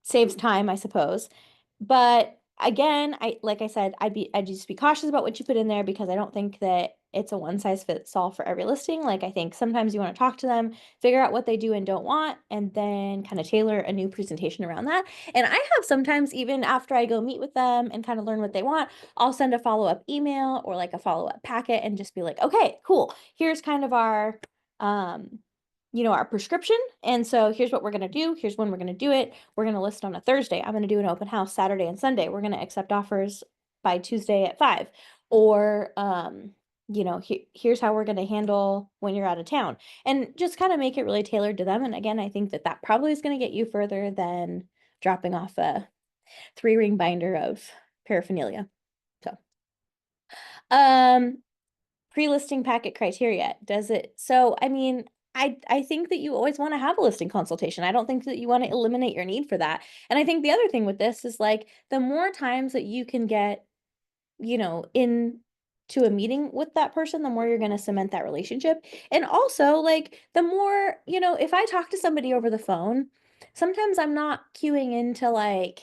saves time, I suppose. But again, like I said, I'd just be cautious about what you put in there because I don't think that it's a one size fits all for every listing. Like I think sometimes you want to talk to them, figure out what they do and don't want, and then kind of tailor a new presentation around that. And I have sometimes, even after I go meet with them and kind of learn what they want, I'll send a follow-up email or like a follow-up packet and just be like, okay, cool. Here's kind of our our prescription. And so here's what we're going to do. Here's when we're going to do it. We're going to list on a Thursday. I'm going to do an open house Saturday and Sunday. We're going to accept offers by Tuesday at 5. Or, here's how we're going to handle when you're out of town, and just kind of make it really tailored to them. And again, I think that probably is going to get you further than dropping off a 3-ring binder of paraphernalia. So, pre-listing packet criteria. Does it? So, I mean, I think that you always want to have a listing consultation. I don't think that you want to eliminate your need for that. And I think the other thing with this is like the more times that you can get, in to a meeting with that person, the more you're going to cement that relationship. And also like the more, if I talk to somebody over the phone, sometimes I'm not cueing into like,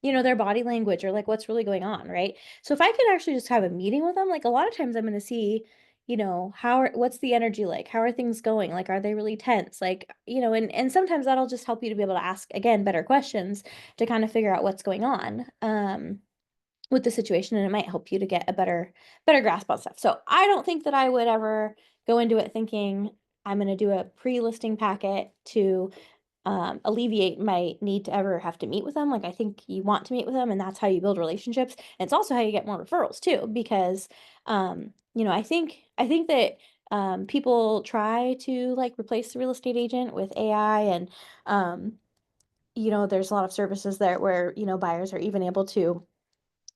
their body language or like what's really going on, right? So if I could actually just have a meeting with them, like a lot of times I'm going to see, what's the energy like? How are things going? Like, are they really tense? Like, and sometimes that'll just help you to be able to ask, again, better questions to kind of figure out what's going on with the situation, and it might help you to get a better grasp on stuff. So I don't think that I would ever go into it thinking I'm going to do a pre-listing packet to alleviate my need to ever have to meet with them. Like I think you want to meet with them, and that's how you build relationships. And it's also how you get more referrals too, because I think that people try to like replace the real estate agent with AI, and there's a lot of services there where buyers are even able to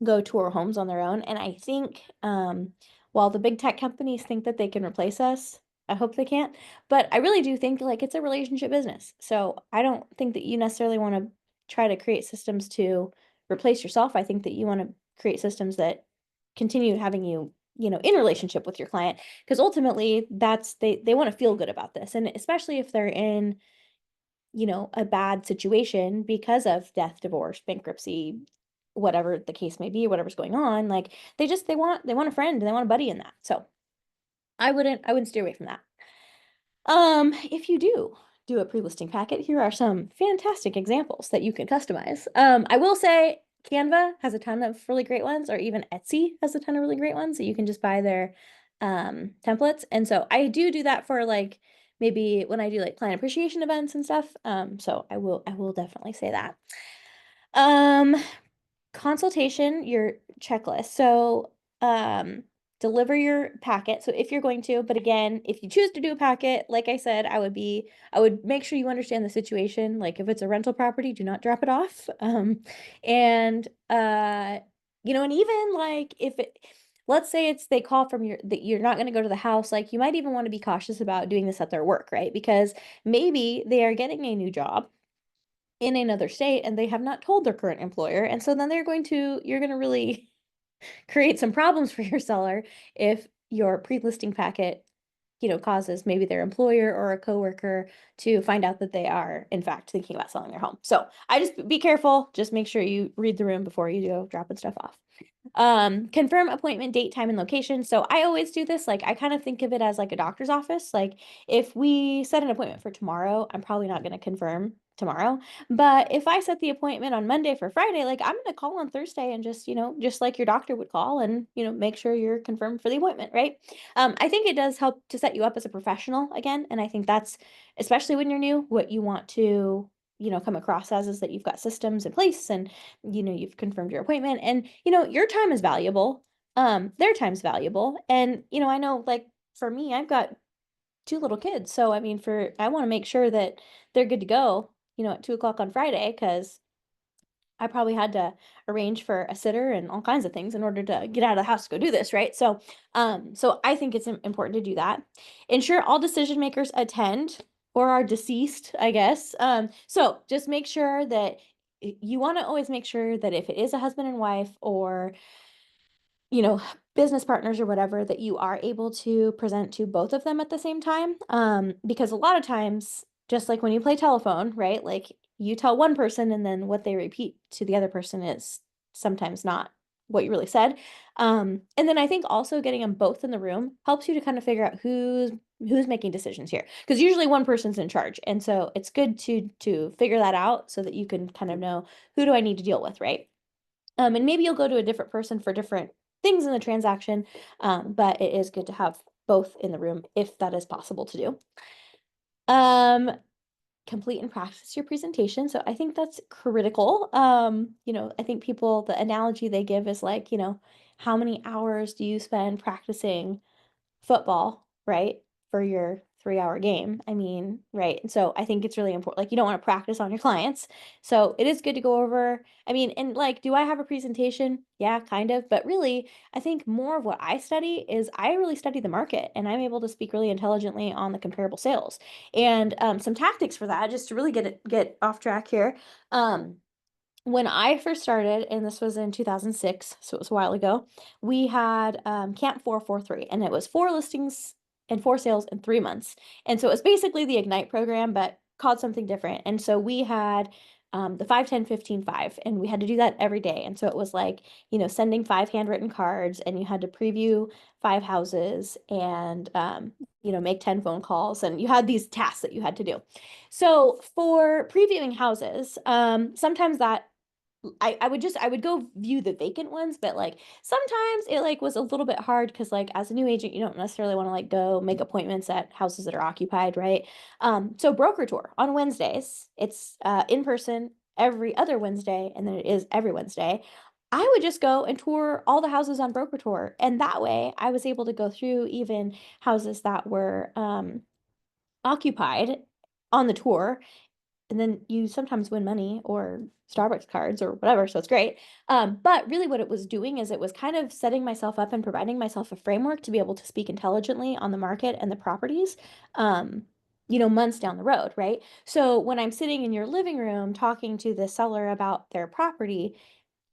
go tour homes on their own. And I think while the big tech companies think that they can replace us, I hope they can't, but I really do think like it's a relationship business. So I don't think that you necessarily want to try to create systems to replace yourself. I think that you want to create systems that continue having you, in relationship with your client, because ultimately they want to feel good about this. And especially if they're in, a bad situation because of death, divorce, bankruptcy, whatever the case may be, whatever's going on, like they want a friend and they want a buddy in that. So I wouldn't steer away from that. If you do do a pre-listing packet, here are some fantastic examples that you can customize. I will say Canva has a ton of really great ones, or even Etsy has a ton of really great ones that you can just buy their templates. And so I do that for like maybe when I do like client appreciation events and stuff. So I will definitely say that. Consultation, your checklist. So deliver your packet. So if you're going to, but again, if you choose to do a packet, like I said, I would make sure you understand the situation. Like if it's a rental property, do not drop it off. And and even like let's say they call from that you're not going to go to the house, like you might even want to be cautious about doing this at their work, right? Because maybe they are getting a new job in another state and they have not told their current employer. And so then you're going to really create some problems for your seller if your pre-listing packet, causes maybe their employer or a coworker to find out that they are in fact thinking about selling their home. So I just be careful, just make sure you read the room before you go dropping stuff off. Confirm appointment date, time, and location. So I always do this, like I kind of think of it as like a doctor's office. Like if we set an appointment for tomorrow, I'm probably not going to confirm tomorrow. But if I set the appointment on Monday for Friday, like I'm going to call on Thursday and just like your doctor would call and, make sure you're confirmed for the appointment, right? I think it does help to set you up as a professional again. And I think that's, especially when you're new, what you want to, come across as is that you've got systems in place and, you've confirmed your appointment and, your time is valuable. Their time's valuable. And, I know like for me, I've got 2 little kids. So, I mean, I want to make sure that they're good to go, at 2 o'clock on Friday, because I probably had to arrange for a sitter and all kinds of things in order to get out of the house to go do this, right? So, so I think it's important to do that. Ensure all decision makers attend or are deceased, I guess. So just make sure that you want to always make sure that if it is a husband and wife or business partners or whatever, that you are able to present to both of them at the same time. Because a lot of times, just like when you play telephone, right? Like you tell one person and then what they repeat to the other person is sometimes not what you really said. And then I think also getting them both in the room helps you to kind of figure out who's making decisions here. Because usually one person's in charge. And so it's good to figure that out so that you can kind of know, who do I need to deal with, right? And maybe you'll go to a different person for different things in the transaction, but it is good to have both in the room if that is possible to do. Complete and practice your presentation. So I think that's critical. I think the analogy they give is like, how many hours do you spend practicing football, right? For your 3-hour game. I mean, right. And so I think it's really important. Like you don't want to practice on your clients. So it is good to go over. I mean, and like, do I have a presentation? Yeah, kind of. But really, I think more of what I study is I really study the market and I'm able to speak really intelligently on the comparable sales and some tactics for that, just to really get off track here. When I first started, and this was in 2006, so it was a while ago, we had Camp 443, and it was 4 listings and 4 sales in 3 months. And so it was basically the Ignite program, but called something different. And so we had the 5, 10, 15, 5, and we had to do that every day. And so it was like, sending 5 handwritten cards, and you had to preview 5 houses and, make 10 phone calls, and you had these tasks that you had to do. So for previewing houses, sometimes that I would go view the vacant ones, but like sometimes it like was a little bit hard because like as a new agent, you don't necessarily want to like go make appointments at houses that are occupied, right? So broker tour on Wednesdays, it's in person every other Wednesday, and then it is every Wednesday. I would just go and tour all the houses on broker tour, and that way I was able to go through even houses that were occupied on the tour, and then you sometimes win money or Starbucks cards or whatever, so it's great. But really what it was doing is it was kind of setting myself up and providing myself a framework to be able to speak intelligently on the market and the properties, months down the road, right? So when I'm sitting in your living room talking to the seller about their property,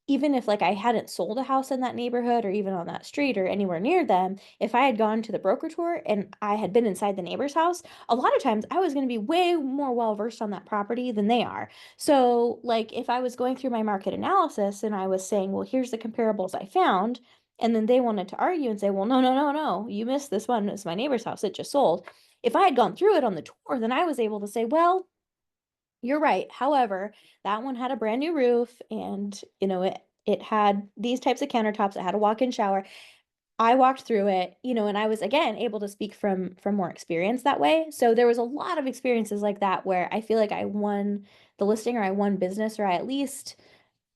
even if like I hadn't sold a house in that neighborhood or even on that street or anywhere near them, if I had gone to the broker tour and I had been inside the neighbor's house, a lot of times I was going to be way more well versed on that property than they are. So like if I was going through my market analysis and I was saying, well, here's the comparables I found, and then they wanted to argue and say, well, no, you missed this one. It's my neighbor's house. It just sold. If I had gone through it on the tour, then I was able to say, well, you're right. However, that one had a brand new roof and, it had these types of countertops. It had a walk-in shower. I walked through it, and I was again able to speak from more experience that way. So there was a lot of experiences like that where I feel like I won the listing or I won business or I at least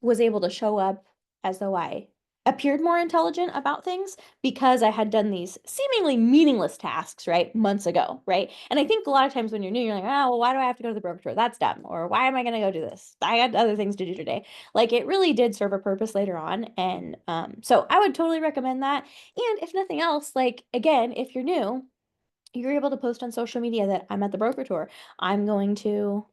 was able to show up as though I appeared more intelligent about things because I had done these seemingly meaningless tasks, right, months ago, right? And I think a lot of times when you're new, you're like, oh, well, why do I have to go to the broker tour? That's dumb. Or why am I going to go do this? I had other things to do today. Like it really did serve a purpose later on. And so I would totally recommend that. And if nothing else, like again, if you're new, you're able to post on social media that I'm at the broker tour. I'm going to,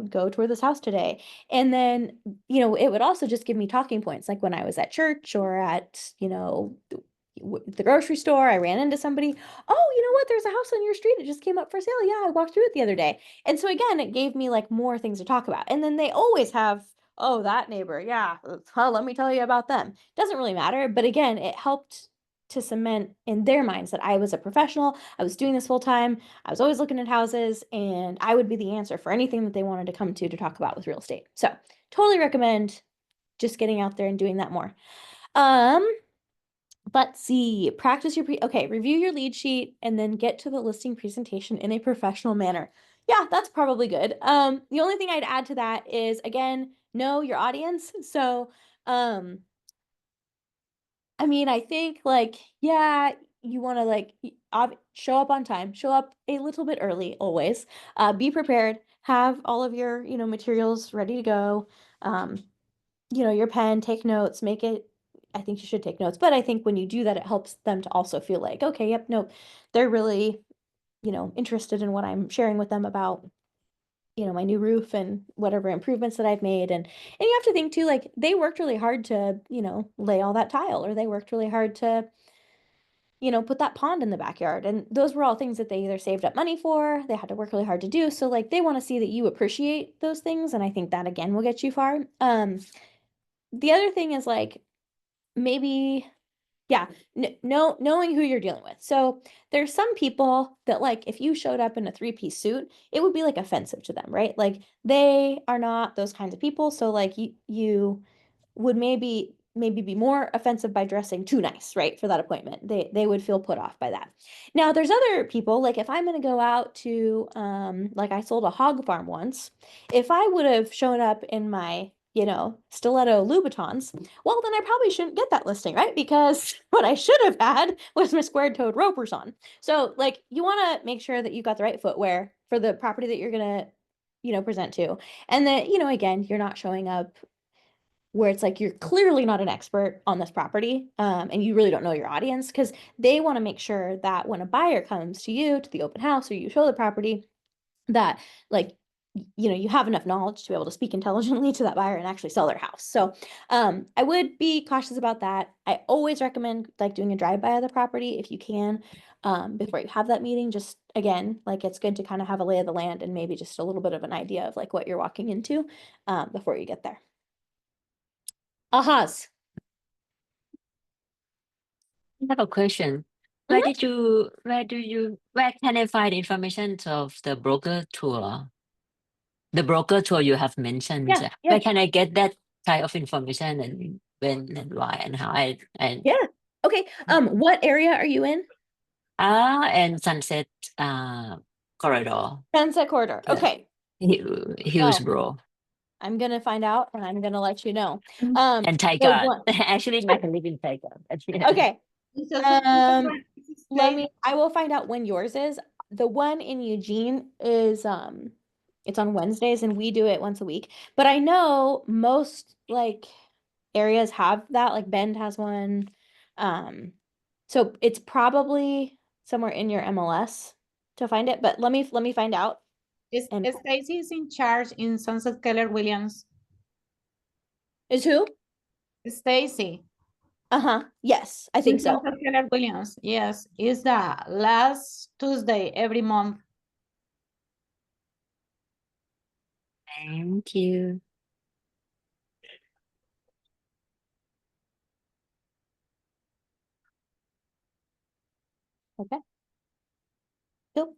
go tour this house today. And then, it would also just give me talking points. Like when I was at church or at, the grocery store, I ran into somebody. Oh, you know what? There's a house on your street. It just came up for sale. Yeah, I walked through it the other day. And so again, it gave me like more things to talk about. And then they always have, oh, that neighbor. Yeah. Well, let me tell you about them. Doesn't really matter. But again, it helped to cement in their minds that I was a professional. I was doing this full time. I was always looking at houses and I would be the answer for anything that they wanted to come to talk about with real estate. So totally recommend just getting out there and doing that more. Let's see, practice your review your lead sheet and then get to the listing presentation in a professional manner. Yeah, that's probably good. The only thing I'd add to that is again, know your audience. So, I mean, I think like, yeah, you want to like show up on time, show up a little bit early always. Be prepared, have all of your, materials ready to go. Your pen, take notes, make it, I think you should take notes, but I think when you do that, it helps them to also feel like, okay, yep, no, they're really, interested in what I'm sharing with them about, my new roof and whatever improvements that I've made. And you have to think too, like they worked really hard to, lay all that tile, or they worked really hard to, put that pond in the backyard. And those were all things that they either saved up money for, they had to work really hard to do. So like they want to see that you appreciate those things. And I think that again will get you far. The other thing is like maybe, yeah, knowing who you're dealing with. So there's some people that like if you showed up in a three-piece suit, it would be like offensive to them, right? Like they are not those kinds of people. So like you would maybe be more offensive by dressing too nice, right? For that appointment. They would feel put off by that. Now there's other people, like if I'm gonna go out to like I sold a hog farm once, if I would have shown up in my stiletto Louboutins, well, then I probably shouldn't get that listing, right? Because what I should have had was my square-toed ropers on. So like you want to make sure that you got the right footwear for the property that you're gonna, present to. And that, again, you're not showing up where it's like you're clearly not an expert on this property, and you really don't know your audience, because they want to make sure that when a buyer comes to you to the open house or you show the property, that like you have enough knowledge to be able to speak intelligently to that buyer and actually sell their house. So I would be cautious about that. I always recommend like doing a drive-by of the property if you can, before you have that meeting. Just again, like it's good to kind of have a lay of the land and maybe just a little bit of an idea of like what you're walking into before you get there. Ahas. I have a question. Where can I find information of the broker tour? The broker tour you have mentioned. Yeah. Where can I get that kind of information, and when and why and how Yeah. Okay. What area are you in? And Sunset corridor. Sunset Corridor. Yeah. Okay. Hillsborough. I'm gonna find out and I'm gonna let you know. And the Tiger. one- Actually, my live in Tiger. Okay. So I will find out when yours is. The one in Eugene is it's on Wednesdays and we do it once a week. But I know most like areas have that, like Bend has one. So it's probably somewhere in your MLS to find it, but let me find out. And- Stacy is in charge in Sunset Keller Williams. Is who? Stacy. Uh-huh. Yes, I think so. Sunset Keller Williams. Yes, it's the last Tuesday every month. Thank you. Okay. Cool.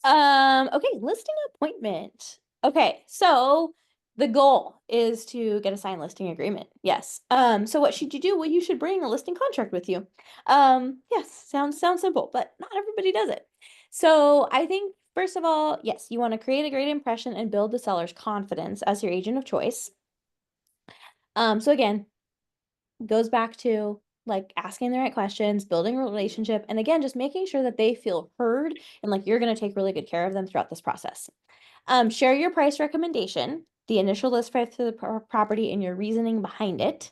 Okay, listing appointment. Okay, so the goal is to get a signed listing agreement. Yes. So what should you do? Well, you should bring a listing contract with you. Yes, sounds simple, but not everybody does it. So I think first of all, yes, you want to create a great impression and build the seller's confidence as your agent of choice. So again, goes back to like asking the right questions, building a relationship, and again, just making sure that they feel heard and like you're going to take really good care of them throughout this process. Share your price recommendation, the initial list price for the property, and your reasoning behind it,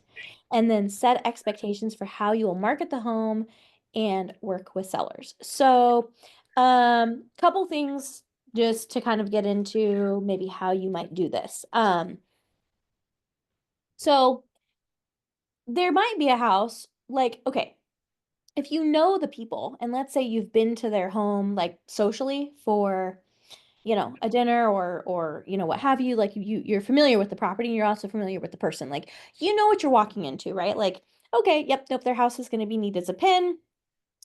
and then set expectations for how you will market the home and work with sellers. So, couple things just to kind of get into maybe how you might do this. So there might be a house like, okay, if you know the people and let's say you've been to their home like socially for a dinner or what have you, like you're familiar with the property and you're also familiar with the person, like you know what you're walking into, right? Like, okay, yep, nope, their house is going to be neat as a pin,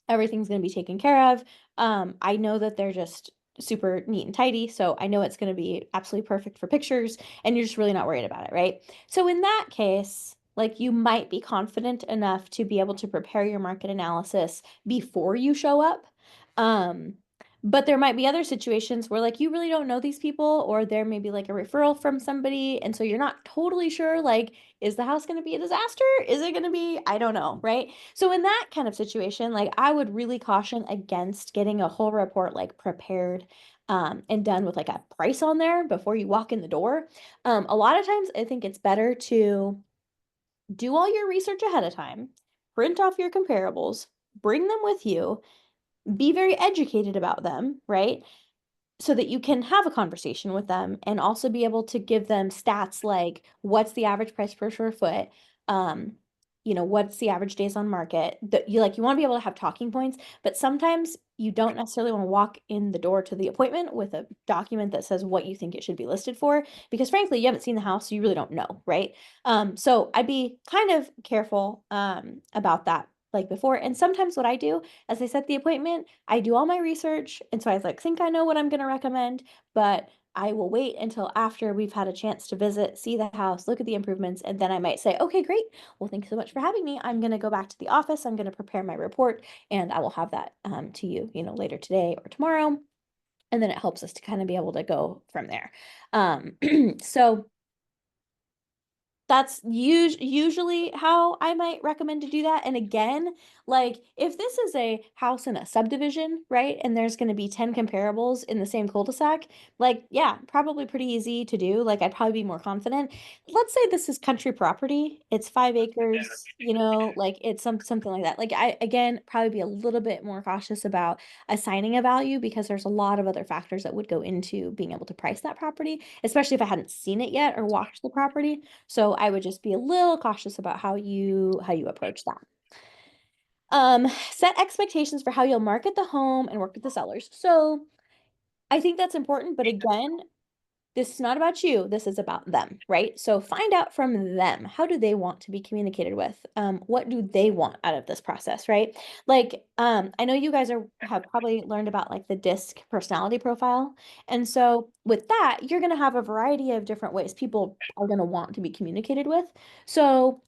everything's going to be taken care of. I know that they're just super neat and tidy, so I know it's going to be absolutely perfect for pictures and you're just really not worried about it, right? So in that case, like you might be confident enough to be able to prepare your market analysis before you show up. But there might be other situations where like you really don't know these people, or there may be like a referral from somebody, and so you're not totally sure, like, is the house going to be a disaster? Is it going to be, I don't know, right? So in that kind of situation, like I would really caution against getting a whole report like prepared and done with like a price on there before you walk in the door. A lot of times I think it's better to do all your research ahead of time, print off your comparables, bring them with you, be very educated about them, right? So that you can have a conversation with them and also be able to give them stats like what's the average price per square foot, what's the average days on market. That you want to be able to have talking points, but sometimes you don't necessarily want to walk in the door to the appointment with a document that says what you think it should be listed for, because frankly, you haven't seen the house, so you really don't know, right? So I'd be kind of careful about that like before. And sometimes what I do as I set the appointment, I do all my research. And so I like think I know what I'm going to recommend, but I will wait until after we've had a chance to visit, see the house, look at the improvements, and then I might say, okay, great. Well, thank you so much for having me. I'm going to go back to the office. I'm going to prepare my report and I will have that to you, later today or tomorrow. And then it helps us to kind of be able to go from there. So that's usually how I might recommend to do that. And again, like if this is a house in a subdivision, right, and there's going to be 10 comparables in the same cul-de-sac, like, yeah, probably pretty easy to do. Like I'd probably be more confident. Let's say this is country property. It's 5 acres, like it's something like that. Like I, again, probably be a little bit more cautious about assigning a value because there's a lot of other factors that would go into being able to price that property, especially if I hadn't seen it yet or walked the property. So I would just be a little cautious about how you approach that. Set expectations for how you'll market the home and work with the sellers. So I think that's important, but again, this is not about you. This is about them, right? So find out from them. How do they want to be communicated with? What do they want out of this process, right? Like, I know you guys have probably learned about like the DISC personality profile. And so with that, you're going to have a variety of different ways people are going to want to be communicated with. So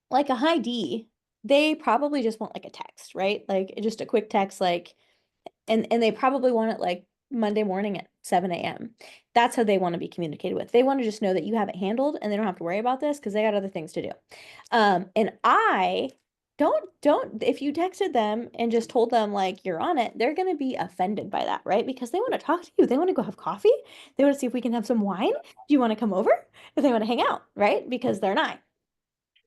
like a high D, they probably just want like a text, right? Like just a quick text, like, and they probably want it like Monday morning at 7 a.m. That's how they want to be communicated with. They want to just know that you have it handled and they don't have to worry about this because they got other things to do. And I don't, if you texted them and just told them like you're on it, they're going to be offended by that, right? Because they want to talk to you. They want to go have coffee. They want to see if we can have some wine. Do you want to come over? If they want to hang out, right? Because they're not.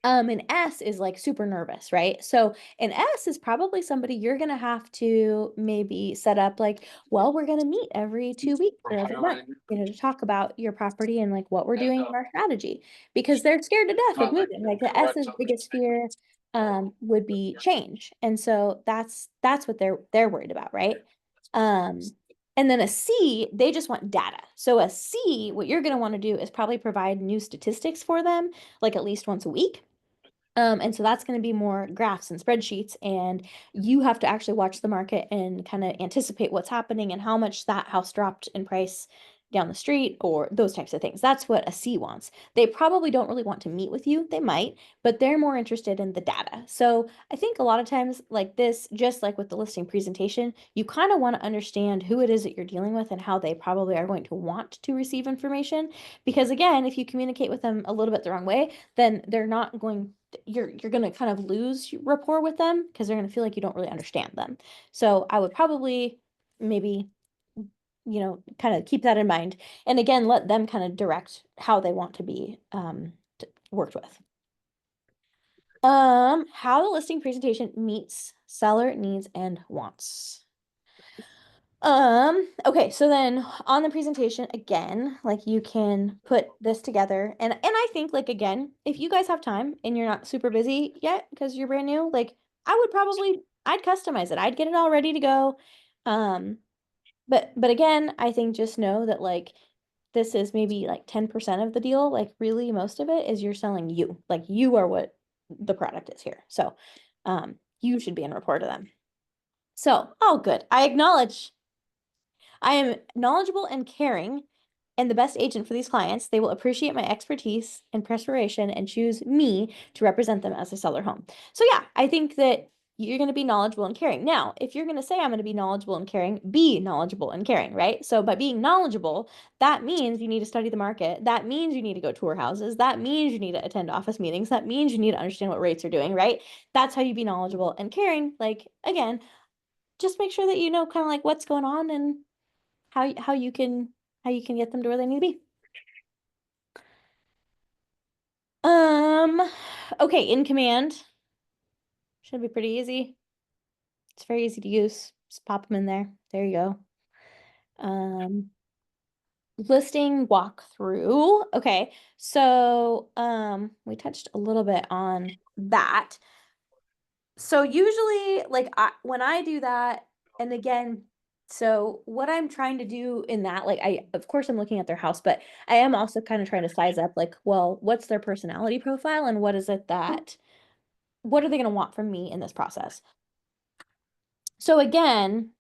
An S is like super nervous, right? So an S is probably somebody you're gonna have to maybe set up like, well, we're gonna meet every 2 weeks or every month, to talk about your property and like what we're doing in our strategy, because they're scared to death of moving. Like the S's biggest fear would be change, and so that's what they're worried about, right? And then a C, they just want data. So a C, what you're gonna want to do is probably provide new statistics for them, like at least once a week. And so that's going to be more graphs and spreadsheets, and you have to actually watch the market and kind of anticipate what's happening and how much that house dropped in price down the street or those types of things. That's what a C wants. They probably don't really want to meet with you. They might, but they're more interested in the data. So I think a lot of times like this, just like with the listing presentation, you kind of want to understand who it is that you're dealing with and how they probably are going to want to receive information. Because again, if you communicate with them a little bit the wrong way, then they're not going you're going to kind of lose rapport with them because they're going to feel like you don't really understand them. So I would probably maybe, kind of keep that in mind. And again, let them kind of direct how they want to be worked with. How the listing presentation meets seller needs and wants. Okay, so then on the presentation, again, like you can put this together and I think like, again, if you guys have time and you're not super busy yet because you're brand new, like I'd customize it. I'd get it all ready to go. But again, I think just know that like, this is maybe like 10% of the deal. Like really most of it is you're selling you, like you are what the product is here. So, you should be in rapport to them. So, oh, good. I acknowledge I am knowledgeable and caring and the best agent for these clients. They will appreciate my expertise and preparation and choose me to represent them as a seller home. So yeah, I think that you're going to be knowledgeable and caring. Now, if you're going to say I'm going to be knowledgeable and caring, be knowledgeable and caring, right? So by being knowledgeable, that means you need to study the market. That means you need to go tour houses. That means you need to attend office meetings. That means you need to understand what rates are doing, right? That's how you be knowledgeable and caring. Like, again, just make sure that you know kind of like what's going on and how you can get them to where they need to be. Okay, in command should be pretty easy. It's very easy to use. Just pop them in there. There you go. Listing walkthrough. Okay, so we touched a little bit on that. So usually like when I do that, and again, so what I'm trying to do in that, like of course I'm looking at their house, but I am also kind of trying to size up like, well, what's their personality profile and what are they going to want from me in this process? So again,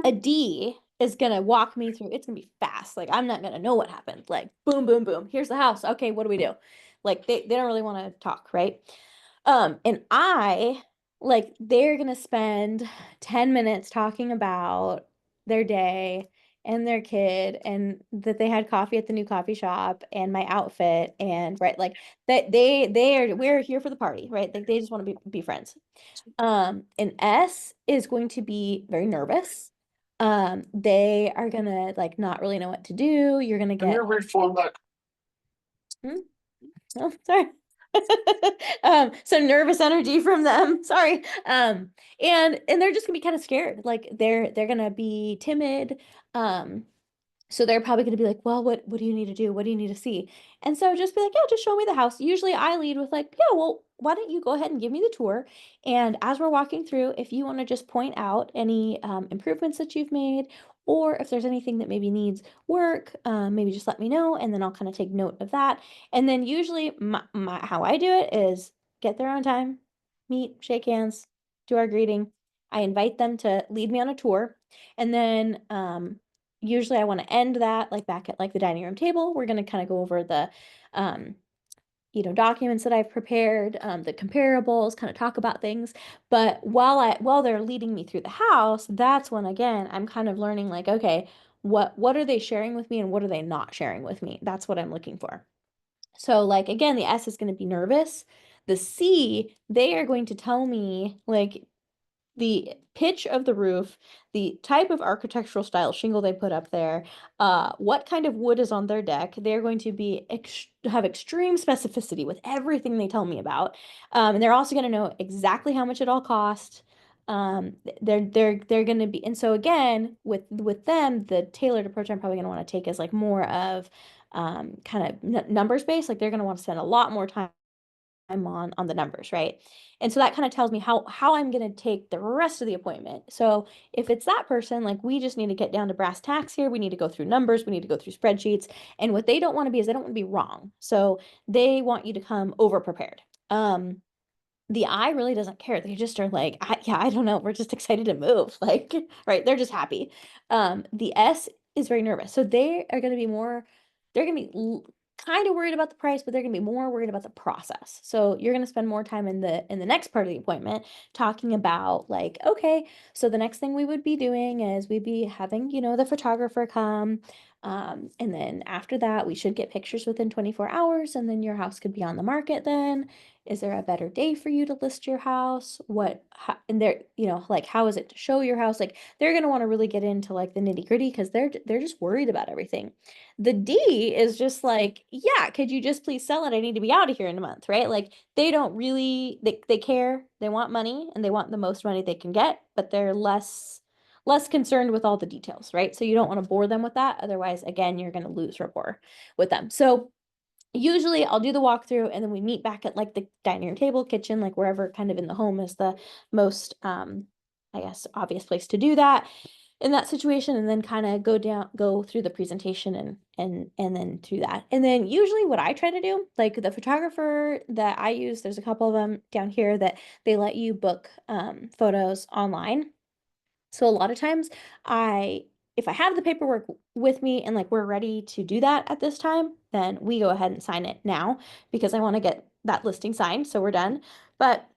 a D is going to walk me through, it's going to be fast. Like I'm not going to know what happened. Like boom, boom, boom. Here's the house. Okay, what do we do? Like they don't really want to talk, right? And they're gonna spend 10 minutes talking about their day and their kid and that they had coffee at the new coffee shop and my outfit and right, like that we're here for the party, right? Like they just want to be friends. And S is going to be very nervous. They are gonna like not really know what to do. You're gonna get oh, sorry. Some nervous energy from them. Sorry. And they're just gonna be kind of scared. Like they're gonna be timid. So they're probably gonna be like, well, what do you need to do? What do you need to see? And so just be like, yeah, just show me the house. Usually I lead with like, yeah, well, why don't you go ahead and give me the tour? And as we're walking through, if you want to just point out any improvements that you've made, or if there's anything that maybe needs work, maybe just let me know, and then I'll kind of take note of that. And then usually my how I do it is get there on time, meet, shake hands, do our greeting. I invite them to lead me on a tour. And then usually I want to end that like back at like the dining room table. We're going to kind of go over the documents that I've prepared, the comparables, kind of talk about things. But while they're leading me through the house, that's when again I'm kind of learning like, okay, what are they sharing with me and what are they not sharing with me? That's what I'm looking for. So like again, the S is going to be nervous. The C, they are going to tell me like the pitch of the roof, the type of architectural style shingle they put up there, what kind of wood is on their deck. They're going to have extreme specificity with everything they tell me about. And they're also going to know exactly how much it all cost. They're going to be, and so again, with them, the tailored approach I'm probably going to want to take is like more of kind of numbers based. Like they're going to want to spend a lot more time on the numbers, right? And so that kind of tells me how I'm going to take the rest of the appointment. So if it's that person, like we just need to get down to brass tacks here. We need to go through numbers. We need to go through spreadsheets. And what they don't want to be is they don't want to be wrong. So they want you to come over prepared. The I really doesn't care. They just are like, I don't know. We're just excited to move. Like, right. They're just happy. The S is very nervous. So they are going to be more, they're going to be kind of worried about the price, but they're going to be more worried about the process. So you're going to spend more time in the next part of the appointment talking about like, okay, so the next thing we would be doing is we'd be having, the photographer come. And then after that, we should get pictures within 24 hours, and then your house could be on the market then. Is there a better day for you to list your house? And they're, like, how is it to show your house? Like, they're going to want to really get into like the nitty gritty because they're just worried about everything. The D is just like, yeah, could you just please sell it? I need to be out of here in a month, right? Like, they don't really, they care, they want money, and they want the most money they can get, but they're less concerned with all the details, right? So you don't want to bore them with that. Otherwise, again, you're going to lose rapport with them. So usually I'll do the walkthrough and then we meet back at like the dining room table, kitchen, like wherever kind of in the home is the most, I guess, obvious place to do that in that situation, and then kind of go through the presentation and then through that. And then usually what I try to do, like the photographer that I use, there's a couple of them down here that they let you book photos online. So a lot of times if I have the paperwork with me and like we're ready to do that at this time, then we go ahead and sign it now because I want to get that listing signed. So we're done. But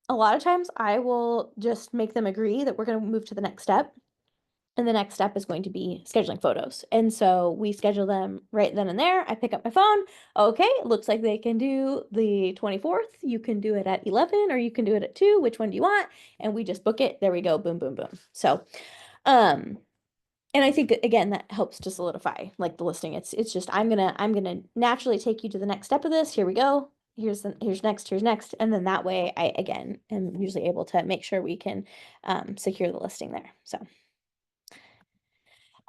a lot of times I will just make them agree that we're going to move to the next step. And the next step is going to be scheduling photos. And so we schedule them right then and there. I pick up my phone. Okay, it looks like they can do the 24th. You can do it at 11 or you can do it at 2. Which one do you want? And we just book it. There we go. Boom, boom, boom. So, and I think again that helps to solidify like the listing. It's just I'm gonna naturally take you to the next step of this. Here we go. Here's next, and then that way I again am usually able to make sure we can secure the listing there. So.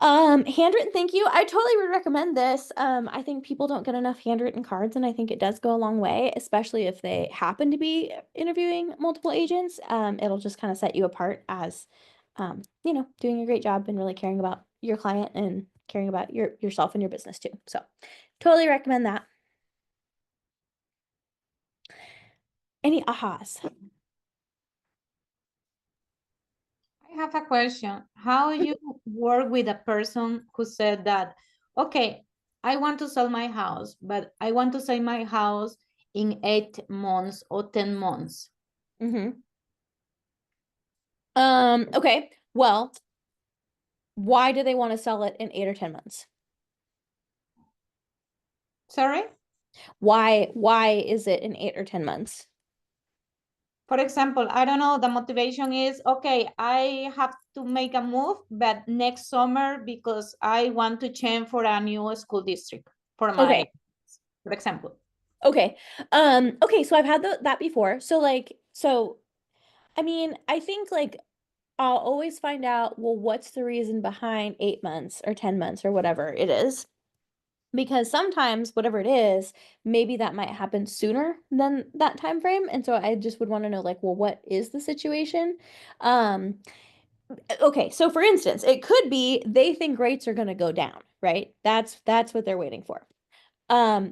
Handwritten thank you. I totally would recommend this. I think people don't get enough handwritten cards, and I think it does go a long way, especially if they happen to be interviewing multiple agents. It'll just kind of set you apart as, doing a great job and really caring about your client and caring about yourself and your business too. So totally recommend that. Any ahas? I have a question. How you work with a person who said that, okay, I want to sell my house, but I want to sell my house in 8 months or 10 months? Okay. Well, why do they want to sell it in 8 or 10 months? Sorry? Why is it in 8 or 10 months? For example, I don't know, the motivation is, okay, I have to make a move, but next summer because I want to change for a new school district for my, for example. Okay. Okay, so I've had that before. So I mean, I think like I'll always find out, well, what's the reason behind 8 months or 10 months or whatever it is? Because sometimes whatever it is, maybe that might happen sooner than that time frame. And so I just would want to know like, well, what is the situation? Okay, so for instance, it could be they think rates are going to go down, right? That's what they're waiting for.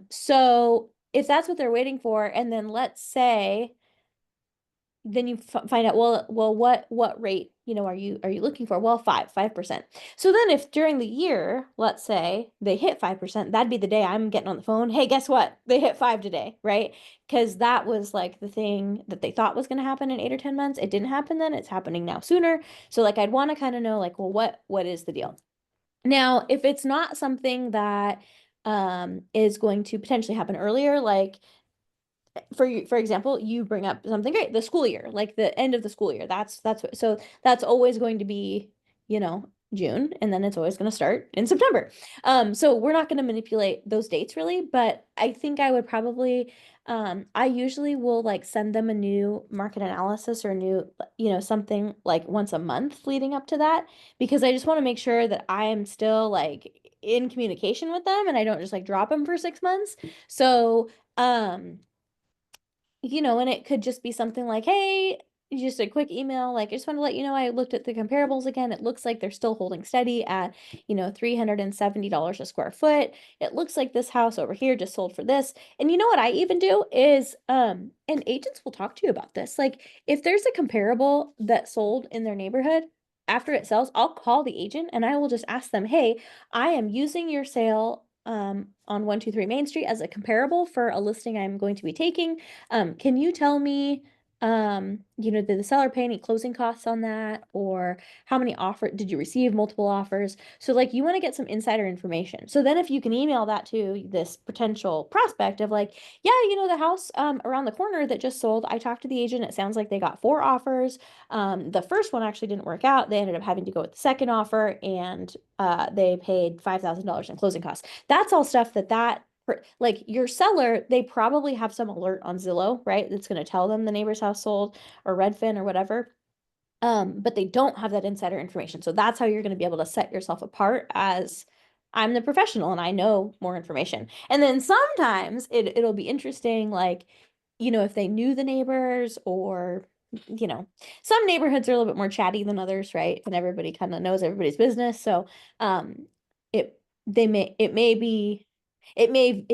So if that's what they're waiting for, and then let's say then you find out, well, what rate, are you looking for? Well, 5%. So then if during the year, let's say they hit 5%, that'd be the day I'm getting on the phone. Hey, guess what? They hit 5 today, right? Because that was like the thing that they thought was going to happen in 8 or 10 months. It didn't happen then. It's happening now sooner. So like, I'd want to kind of know like, well, what is the deal? Now, if it's not something that is going to potentially happen earlier, like for example, you bring up something great, the school year, like the end of the school year. So that's always going to be, June, and then it's always going to start in September. So we're not going to manipulate those dates really, but I think I would probably, I usually will like send them a new market analysis or a new, something like once a month leading up to that, because I just want to make sure that I am still like in communication with them and I don't just like drop them for 6 months. So, and it could just be something like, hey, just a quick email, like, I just want to let you know I looked at the comparables again. It looks like they're still holding steady at, $370 a square foot. It looks like this house over here just sold for this. And you know what I even do is, and agents will talk to you about this. Like, if there's a comparable that sold in their neighborhood, after it sells, I'll call the agent and I will just ask them, hey, I am using your sale on 123 Main Street as a comparable for a listing I'm going to be taking. Can you tell me, did the seller pay any closing costs on that? Or how many did you receive multiple offers? So like, you want to get some insider information. So then if you can email that to this potential prospect of like, yeah, the house around the corner that just sold, I talked to the agent. It sounds like they got 4 offers. The first one actually didn't work out. They ended up having to go with the second offer, and they paid $5,000 in closing costs. That's all stuff like your seller, they probably have some alert on Zillow, right? That's going to tell them the neighbor's house sold, or Redfin or whatever. But they don't have that insider information. So that's how you're going to be able to set yourself apart as, I'm the professional and I know more information. And then sometimes it'll be interesting, like, if they knew the neighbors, or, some neighborhoods are a little bit more chatty than others, right? And everybody kind of knows everybody's business. So, it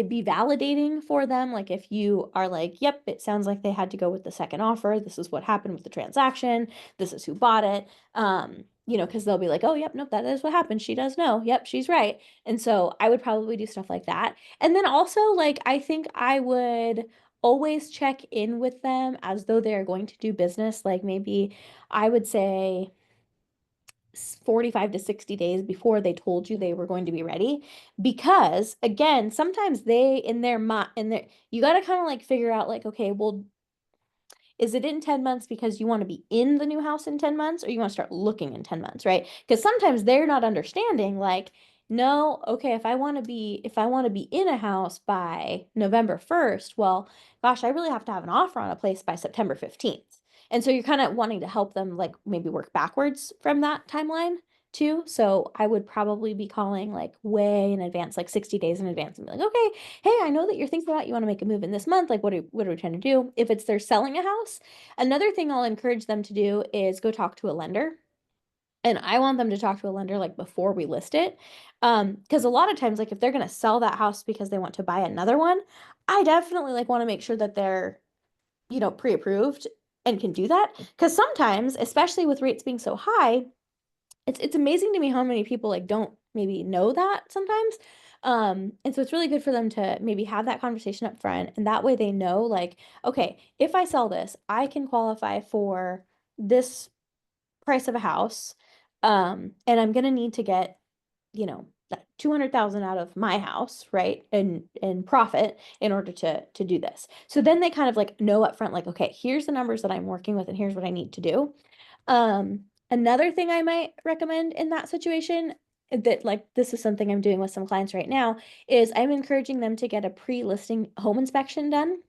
be validating for them. Like, if you are like, yep, it sounds like they had to go with the second offer. This is what happened with the transaction. This is who bought it. Because they'll be like, oh, yep, nope, that is what happened. She does know. Yep, she's right. And so I would probably do stuff like that. And then also, like, I think I would always check in with them as though they're going to do business. Like, maybe I would say 45 to 60 days before they told you they were going to be ready, because again, sometimes they in their you got to kind of like figure out, like, okay, well, is it in 10 months because you want to be in the new house in 10 months, or you want to start looking in 10 months, right? Because sometimes they're not understanding, like, no, okay, if I want to be in a house by November 1st, well, gosh, I really have to have an offer on a place by September 15th. And so you're kind of wanting to help them, like, maybe work backwards from that timeline too. So I would probably be calling like way in advance, like 60 days in advance, and be like, okay, hey, I know that you're thinking about, you want to make a move in this month. Like, what are we trying to do? If it's they're selling a house, another thing I'll encourage them to do is go talk to a lender. And I want them to talk to a lender like before we list it. Because a lot of times, like, if they're going to sell that house because they want to buy another one, I definitely like want to make sure that they're, pre-approved and can do that. Because sometimes, especially with rates being so high, it's amazing to me how many people like don't maybe know that sometimes. And so it's really good for them to maybe have that conversation up front, and that way they know, like, okay, if I sell this, I can qualify for this price of a house. And I'm gonna need to get, that 200,000 out of my house, right? And profit in order to do this. So then they kind of like know up front, like, okay, here's the numbers that I'm working with and here's what I need to do. Another thing I might recommend in that situation, that like, this is something I'm doing with some clients right now, is I'm encouraging them to get a pre-listing home inspection done.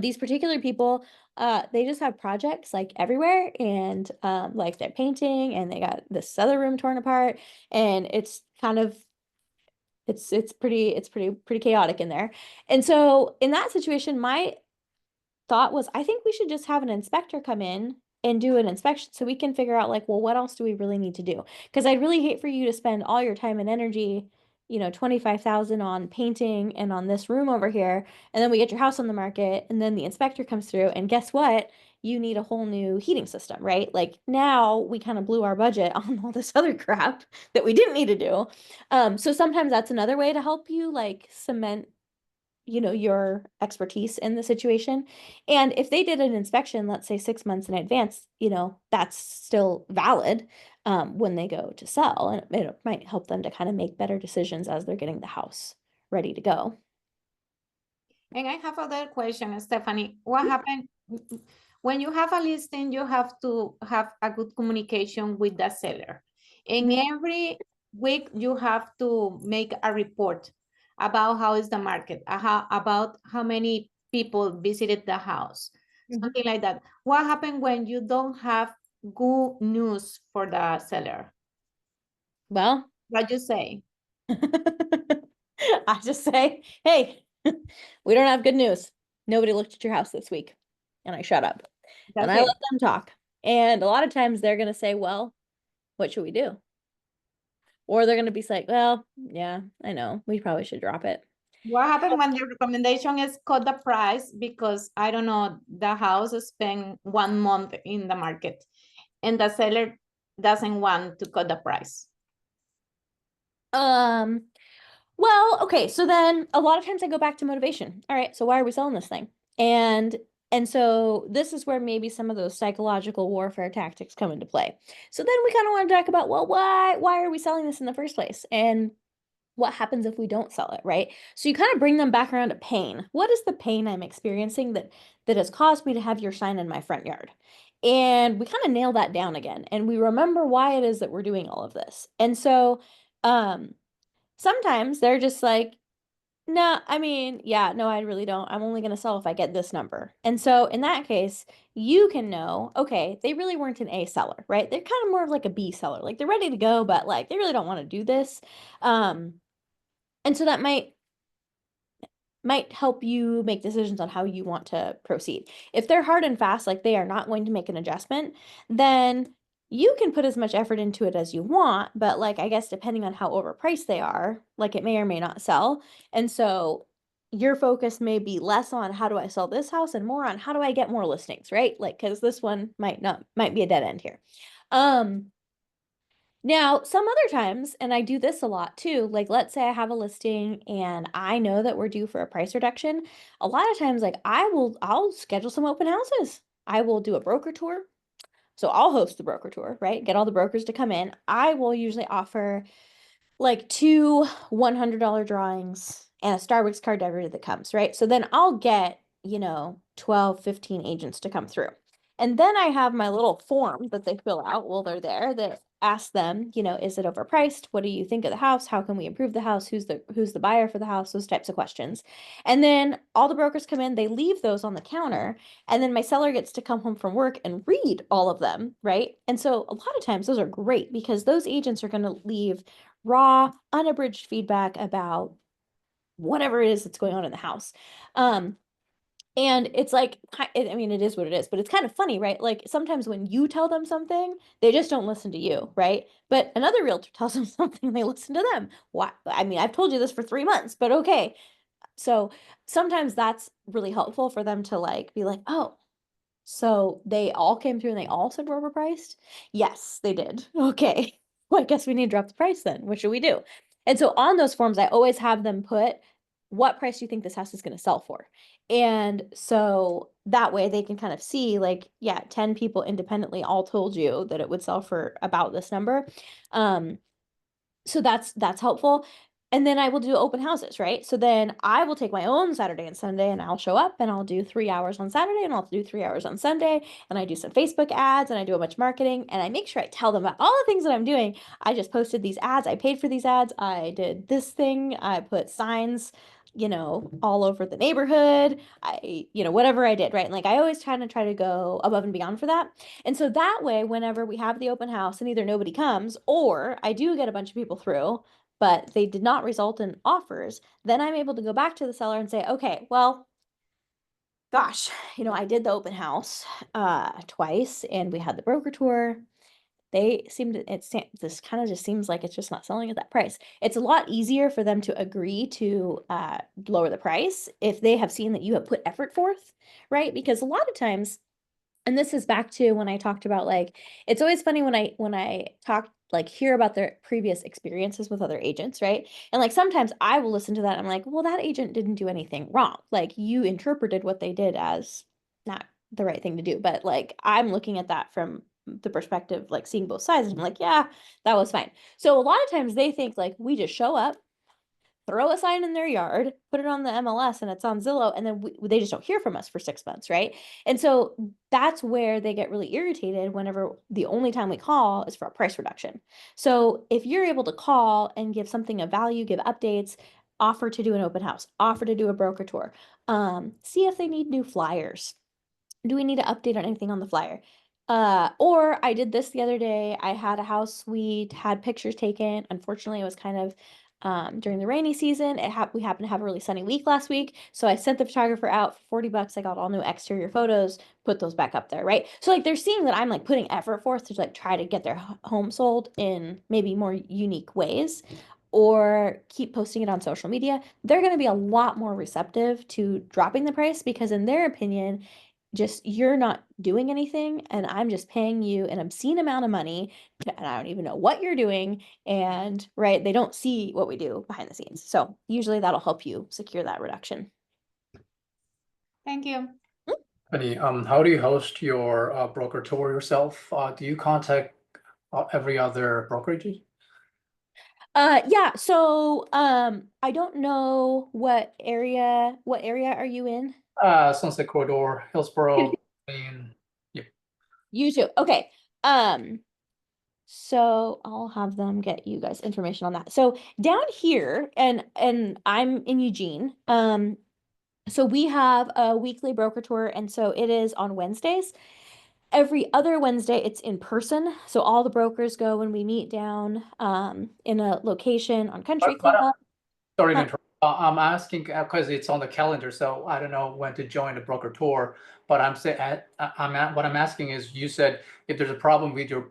These particular people, they just have projects like everywhere, and like they're painting and they got this other room torn apart, and it's kind of it's pretty chaotic in there. And so in that situation, my thought was, I think we should just have an inspector come in and do an inspection so we can figure out, like, well, what else do we really need to do? Because I'd really hate for you to spend all your time and energy, 25,000 on painting and on this room over here, and then we get your house on the market, and then the inspector comes through, and guess what? You need a whole new heating system, right? Like, now we kind of blew our budget on all this other crap that we didn't need to do. So sometimes that's another way to help you, like, cement your expertise in the situation. And if they did an inspection, let's say 6 months in advance, that's still valid when they go to sell, and it might help them to kind of make better decisions as they're getting the house ready to go. And I have other question, Stephanie. What happened when you have a listing? You have to have a good communication with the seller, and every week you have to make a report about how is the market, about how many people visited the house, something like that. What happened when you don't have good news for the seller? Well, What you say? I just say, hey, we don't have good news. Nobody looked at your house this week. And I shut up. and That's I it. let them talk. And a lot of times they're going to say, well, what should we do? Or they're going to be like, well, yeah, I know, we probably should drop it. What happened when your recommendation is cut the price because I don't know, the house spent 1 month in the market and the seller doesn't want to cut the price? Well, okay, so then a lot of times I go back to motivation. All right, so why are we selling this thing? And so this is where maybe some of those psychological warfare tactics come into play. So then we kind of want to talk about, well, why are we selling this in the first place? And what happens if we don't sell it, right? So you kind of bring them back around to pain. What is the pain I'm experiencing that has caused me to have your sign in my front yard? And we kind of nail that down again, and we remember why it is that we're doing all of this. And so sometimes they're just like, no, I mean, yeah, no, I really don't. I'm only going to sell if I get this number. And so in that case, you can know, okay, they really weren't an A seller, right? They're kind of more of like a B seller. Like they're ready to go, but like they really don't want to do this. And so that might help you make decisions on how you want to proceed. If they're hard and fast, like they are not going to make an adjustment, then you can put as much effort into it as you want, but like I guess depending on how overpriced they are, like it may or may not sell. And so your focus may be less on how do I sell this house and more on how do I get more listings, right? Like cuz this one might be a dead end here. Now, some other times, and I do this a lot too, like let's say I have a listing and I know that we're due for a price reduction. A lot of times, like I'll schedule some open houses. I will do a broker tour. So I'll host the broker tour, right? Get all the brokers to come in. I will usually offer like 2 $100 drawings and a Starbucks card to everybody that comes, right? So then I'll get, 12, 15 agents to come through. And then I have my little form that they fill out while they're there that asks them, is it overpriced? What do you think of the house? How can we improve the house? Who's the buyer for the house? Those types of questions. And then all the brokers come in, they leave those on the counter, and then my seller gets to come home from work and read all of them, right? And so a lot of times those are great because those agents are going to leave raw, unabridged feedback about whatever it is that's going on in the house. And it's like, I mean, it is what it is, but it's kind of funny, right? Like sometimes when you tell them something, they just don't listen to you, right? But another realtor tells them something, they listen to them. Why? I mean, I've told you this for 3 months, but okay. So sometimes that's really helpful for them to like be like, oh, so they all came through and they all said we're overpriced? Yes, they did. Okay. Well, I guess we need to drop the price then. What should we do? And so on those forms, I always have them put what price do you think this house is going to sell for? And so that way they can kind of see like, yeah, 10 people independently all told you that it would sell for about this number. So that's helpful. And then I will do open houses, right? So then I will take my own Saturday and Sunday and I'll show up and I'll do 3 hours on Saturday and I'll do 3 hours on Sunday. And I do some Facebook ads and I do a bunch of marketing and I make sure I tell them about all the things that I'm doing. I just posted these ads. I paid for these ads. I did this thing. I put signs, all over the neighborhood. Whatever I did, right? And like I always try to go above and beyond for that. And so that way, whenever we have the open house and either nobody comes or I do get a bunch of people through, but they did not result in offers, then I'm able to go back to the seller and say, okay, well, gosh, I did the open house twice and we had the broker tour. This kind of just seems like it's just not selling at that price. It's a lot easier for them to agree to lower the price if they have seen that you have put effort forth, right? Because a lot of times, and this is back to when I talked about like, it's always funny when I talk like hear about their previous experiences with other agents, right? And like sometimes I will listen to that and I'm like, well, that agent didn't do anything wrong. Like you interpreted what they did as not the right thing to do. But like I'm looking at that from the perspective, like seeing both sides. And I'm like, yeah, that was fine. So a lot of times they think like we just show up, throw a sign in their yard, put it on the MLS and it's on Zillow, and then they just don't hear from us for 6 months, right? And so that's where they get really irritated whenever the only time we call is for a price reduction. So if you're able to call and give something of value, give updates, offer to do an open house, offer to do a broker tour, see if they need new flyers. Do we need to update on anything on the flyer? Or I did this the other day. I had a house, we had pictures taken. Unfortunately, it was kind of during the rainy season. We happened to have a really sunny week last week, so I sent the photographer out for $40. I got all new exterior photos, put those back up there, right? So like they're seeing that I'm like putting effort forth to like try to get their home sold in maybe more unique ways, or keep posting it on social media. They're going to be a lot more receptive to dropping the price because in their opinion, just you're not doing anything and I'm just paying you an obscene amount of money and I don't even know what you're doing. And right, they don't see what we do behind the scenes. So usually that'll help you secure that reduction. Thank you. Stephanie, how do you host your broker tour yourself? Do you contact every other brokerage? Yeah, so I don't know what area are you in? Sunset Corridor, Hillsborough, and You too. Okay. So I'll have them get you guys information on that. So down here, and I'm in Eugene. So we have a weekly broker tour, and so it is on Wednesdays. Every other Wednesday, it's in person. So all the brokers go when we meet down in a location on Country Club. Sorry to interrupt. I'm asking because it's on the calendar, so I don't know when to join the broker tour. But what I'm asking is, you said if there's a problem with your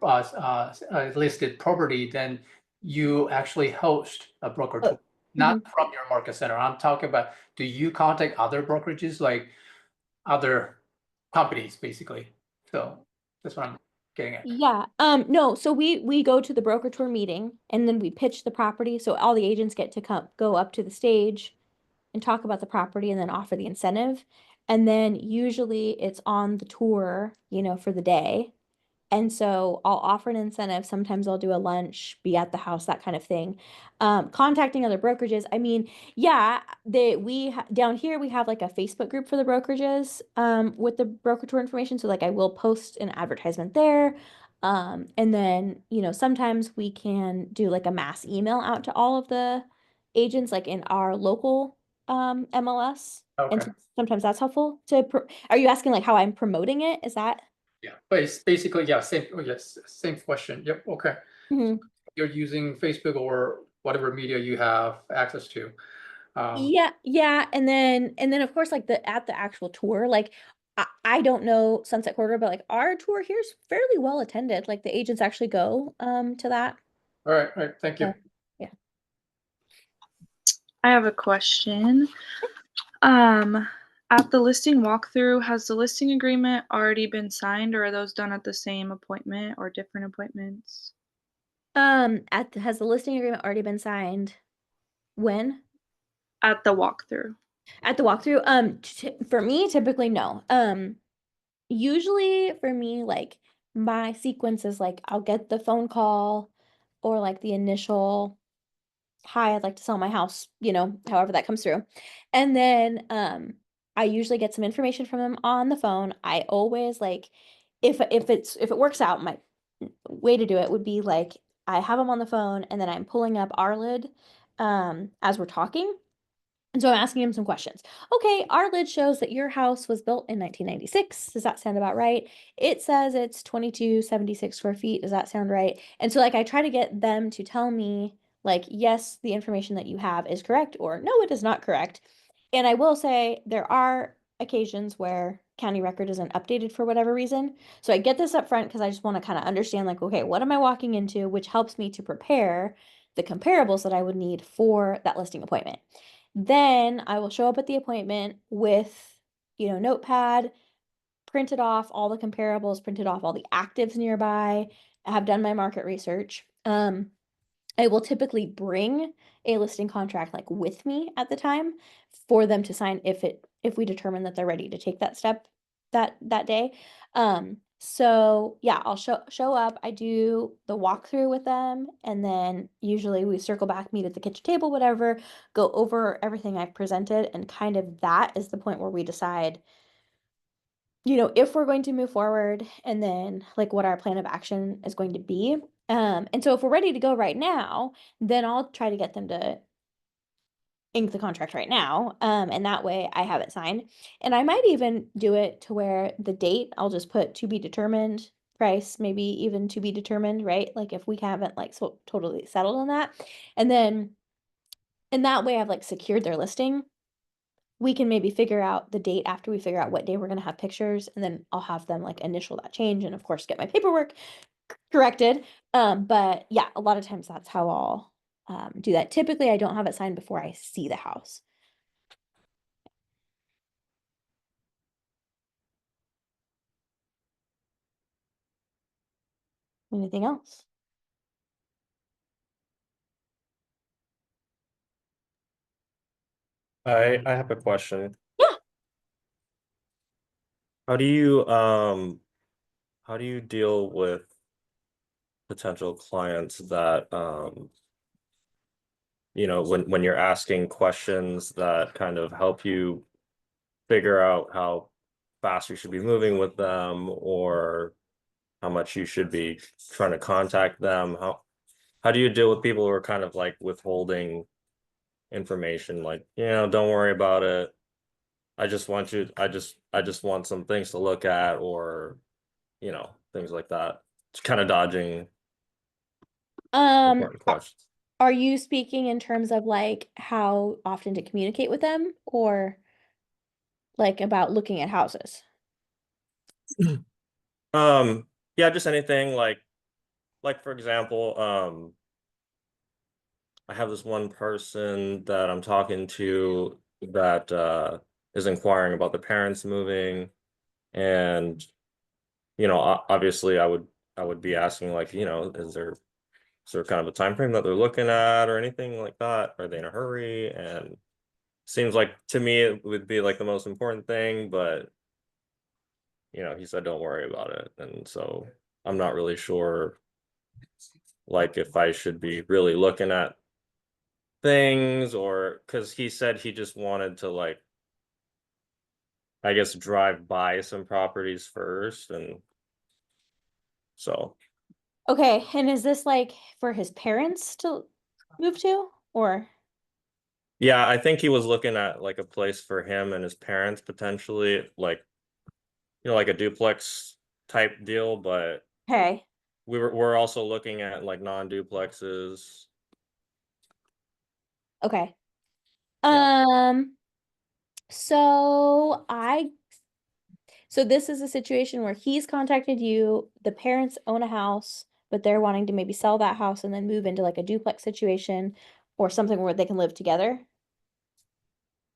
listed property, then you actually host a broker tour, not from your market center. I'm talking about, do you contact other brokerages, like other companies, basically? So that's what I'm getting at. Yeah. No, so we go to the broker tour meeting and then we pitch the property. So all the agents get to go up to the stage and talk about the property and then offer the incentive. And then usually it's on the tour, for the day. And so I'll offer an incentive. Sometimes I'll do a lunch, be at the house, that kind of thing. Contacting other brokerages. I mean, yeah, down here we have like a Facebook group for the brokerages with the broker tour information. So like I will post an advertisement there. And then, sometimes we can do like a mass email out to all of the agents like in our local MLS. And Okay. so sometimes that's helpful are you asking like how I'm promoting it? Is that? Yeah, but it's basically, yeah, same. Oh, yes, same question. Yep. Okay. Mhm. You're using Facebook or whatever media you have access to. Yeah, and then of course like at the actual tour, like I don't know Sunset Corridor, but like our tour here is fairly well attended. Like the agents actually go to that. All right. Thank you. So, yeah. I have a question. At the listing walkthrough, has the listing agreement already been signed, or are those done at the same appointment or different appointments? Has the listing agreement already been signed? When? At the walkthrough. At the walkthrough? For me, typically no. Usually for me, like my sequence is like I'll get the phone call or like the initial hi, I'd like to sell my house, however that comes through. And then I usually get some information from them on the phone. I always like if it works out, my way to do it would be like I have them on the phone and then I'm pulling up Arlid as we're talking. And so I'm asking him some questions. Okay, Arlid shows that your house was built in 1996. Does that sound about right? It says it's 2276 square feet. Does that sound right? And so like I try to get them to tell me like, yes, the information that you have is correct, or no, it is not correct. And I will say there are occasions where county record isn't updated for whatever reason. So I get this up front because I just want to kind of understand like, okay, what am I walking into, which helps me to prepare the comparables that I would need for that listing appointment. Then I will show up at the appointment with, notepad, printed off all the comparables, printed off all the actives nearby. I have done my market research. I will typically bring a listing contract like with me at the time for them to sign if we determine that they're ready to take that step that day. So yeah, I'll show up, I do the walkthrough with them, and then usually we circle back, meet at the kitchen table, whatever, go over everything I've presented, and kind of that is the point where we decide, if we're going to move forward and then like what our plan of action is going to be. And so if we're ready to go right now, then I'll try to get them to ink the contract right now. And that way I have it signed. And I might even do it to where the date, I'll just put to be determined, price, maybe even to be determined, right? Like if we haven't like so totally settled on that. And then And that way I've like secured their listing. We can maybe figure out the date after we figure out what day we're going to have pictures, and then I'll have them like initial that change and of course get my paperwork corrected. But yeah, a lot of times that's how I'll do that. Typically I don't have it signed before I see the house. Anything else? I have a question. Yeah. How do you deal with potential clients that you know, when you're asking questions that kind of help you figure out how fast you should be moving with them, or how much you should be trying to contact them? How do you deal with people who are kind of like withholding information, like, you know, don't worry about it, I just want want some things to look at, or, you know, things like that. It's kind of dodging important questions. Are you speaking in terms of like how often to communicate with them, or like about looking at houses? Yeah, just anything like for example, I have this one person that I'm talking to that is inquiring about the parents moving, and you know, obviously I would be asking, like, you know, is there kind of a time frame that they're looking at or anything like that? Are they in a hurry? And seems like to me it would be like the most important thing, but you know, he said don't worry about it, and so I'm not really sure like if I should be really looking at things, or because he said he just wanted to, like, I guess, drive by some properties first, and so Okay, and is this like for his parents to move to, or? yeah, I think he was looking at like a place for him and his parents potentially, like, you know, like a duplex type deal, but Okay, we're also looking at like non-duplexes. okay. Yeah. So this is a situation where he's contacted you, the parents own a house, but they're wanting to maybe sell that house and then move into like a duplex situation or something where they can live together.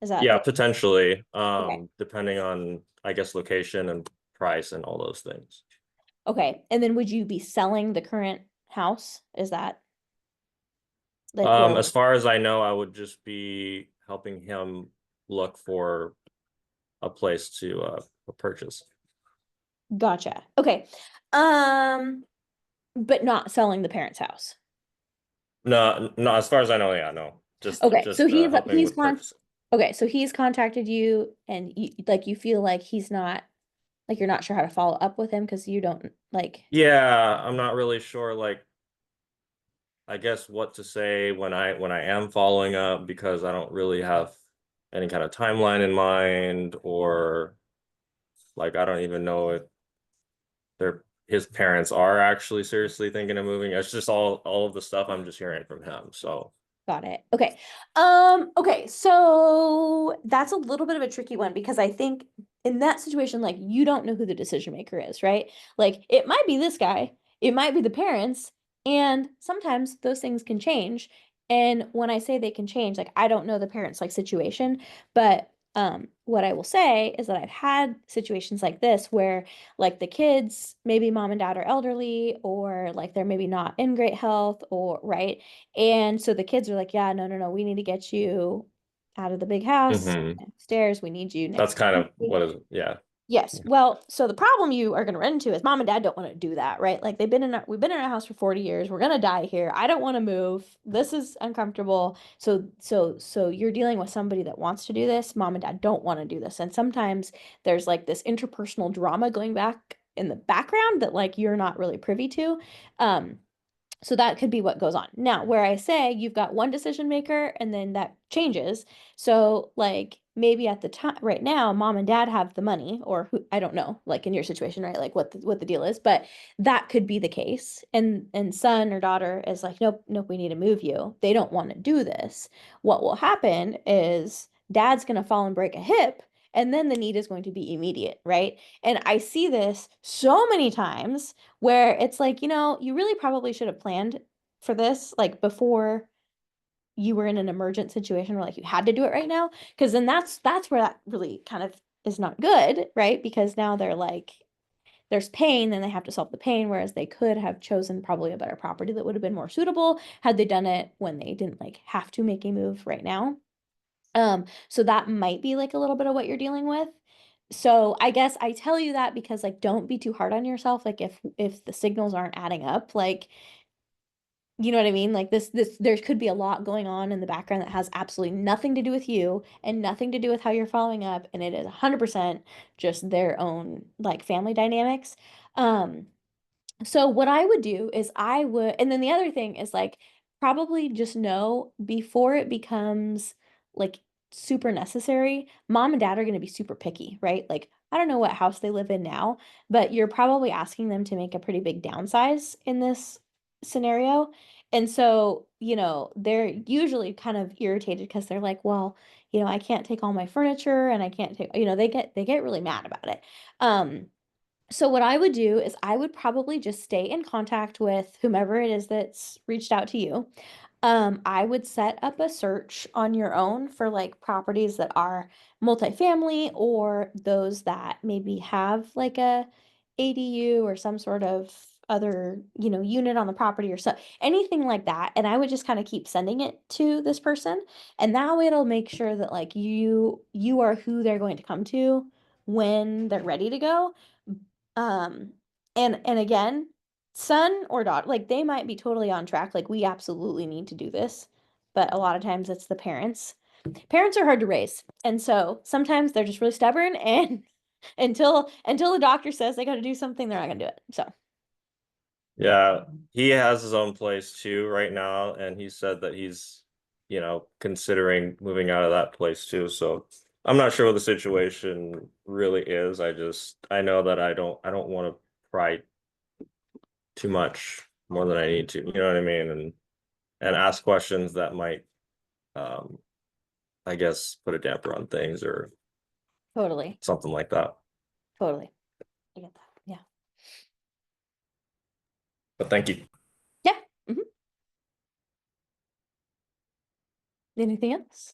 Is that Yeah, potentially, Okay. depending on, I guess, location and price and all those things. Okay, and then would you be selling the current house? Is that like what? As far as I know, I would just be helping him look for a place to purchase. Gotcha. Okay. But not selling the parents' house. No, as far as I know, yeah, no. Just Okay, so helping he's with purchasing. Okay, so he's contacted you and you feel like he's not, like you're not sure how to follow up with him because you don't like. Yeah, I'm not really sure, like, I guess what to say when I am following up, because I don't really have any kind of timeline in mind, or like I don't even know if his parents are actually seriously thinking of moving. It's just all of the stuff I'm just hearing from him. So Got it. Okay. Okay, so that's a little bit of a tricky one because I think in that situation, like you don't know who the decision maker is, right? Like it might be this guy, it might be the parents, and sometimes those things can change. And when I say they can change, like I don't know the parents like situation, but what I will say is that I've had situations like this where like the kids, maybe mom and dad are elderly, or like they're maybe not in great health, or right. And so the kids are like, yeah, no, we need to get you out of the big house upstairs. We need you that's next. kind of Week." what is, yeah. Yes. Well, so the problem you are going to run into is mom and dad don't want to do that, right? Like we've been in our house for 40 years. We're going to die here. I don't want to move. This is uncomfortable. So you're dealing with somebody that wants to do this. Mom and dad don't want to do this. And sometimes there's like this interpersonal drama going back in the background that like you're not really privy to. So that could be what goes on. Now, where I say you've got one decision maker and then that changes. So like maybe at the time right now, mom and dad have the money, or who, I don't know, like in your situation, right? Like what the deal is, but that could be the case. And son or daughter is like, nope, we need to move you. They don't want to do this. What will happen is dad's going to fall and break a hip, and then the need is going to be immediate, right? And I see this so many times where it's like, you really probably should have planned for this, like before you were in an emergent situation where like you had to do it right now. Because then that's where that really kind of is not good, right? Because now they're like, there's pain, then they have to solve the pain, whereas they could have chosen probably a better property that would have been more suitable had they done it when they didn't like have to make a move right now. So that might be like a little bit of what you're dealing with. So I guess I tell you that because like don't be too hard on yourself. Like if the signals aren't adding up, like you know what I mean? Like this there could be a lot going on in the background that has absolutely nothing to do with you and nothing to do with how you're following up, and it is 100% just their own like family dynamics. So what I would do is and then the other thing is like probably just know before it becomes like super necessary, mom and dad are going to be super picky, right? Like I don't know what house they live in now, but you're probably asking them to make a pretty big downsize in this scenario. And so, they're usually kind of irritated because they're like, well, I can't take all my furniture and I can't take, they get really mad about it. So what I would do is I would probably just stay in contact with whomever it is that's reached out to you. I would set up a search on your own for like properties that are multifamily or those that maybe have like a ADU or some sort of other, unit on the property or so anything like that. And I would just kind of keep sending it to this person. And that way it'll make sure that like you are who they're going to come to when they're ready to go. Um, and again, son or daughter, like they might be totally on track. Like we absolutely need to do this, but a lot of times it's the parents. Parents are hard to raise, and so sometimes they're just really stubborn. And until the doctor says they got to do something, they're not gonna do it. So Yeah, he has his own place too right now, and he said that he's, considering moving out of that place too. So I'm not sure what the situation really is. I know that I don't want to pry too much more than I need to, you know what I mean? And ask questions that might I guess put a damper on things or totally, something like that. I get that. Yeah. But thank you. Yeah. Anything else?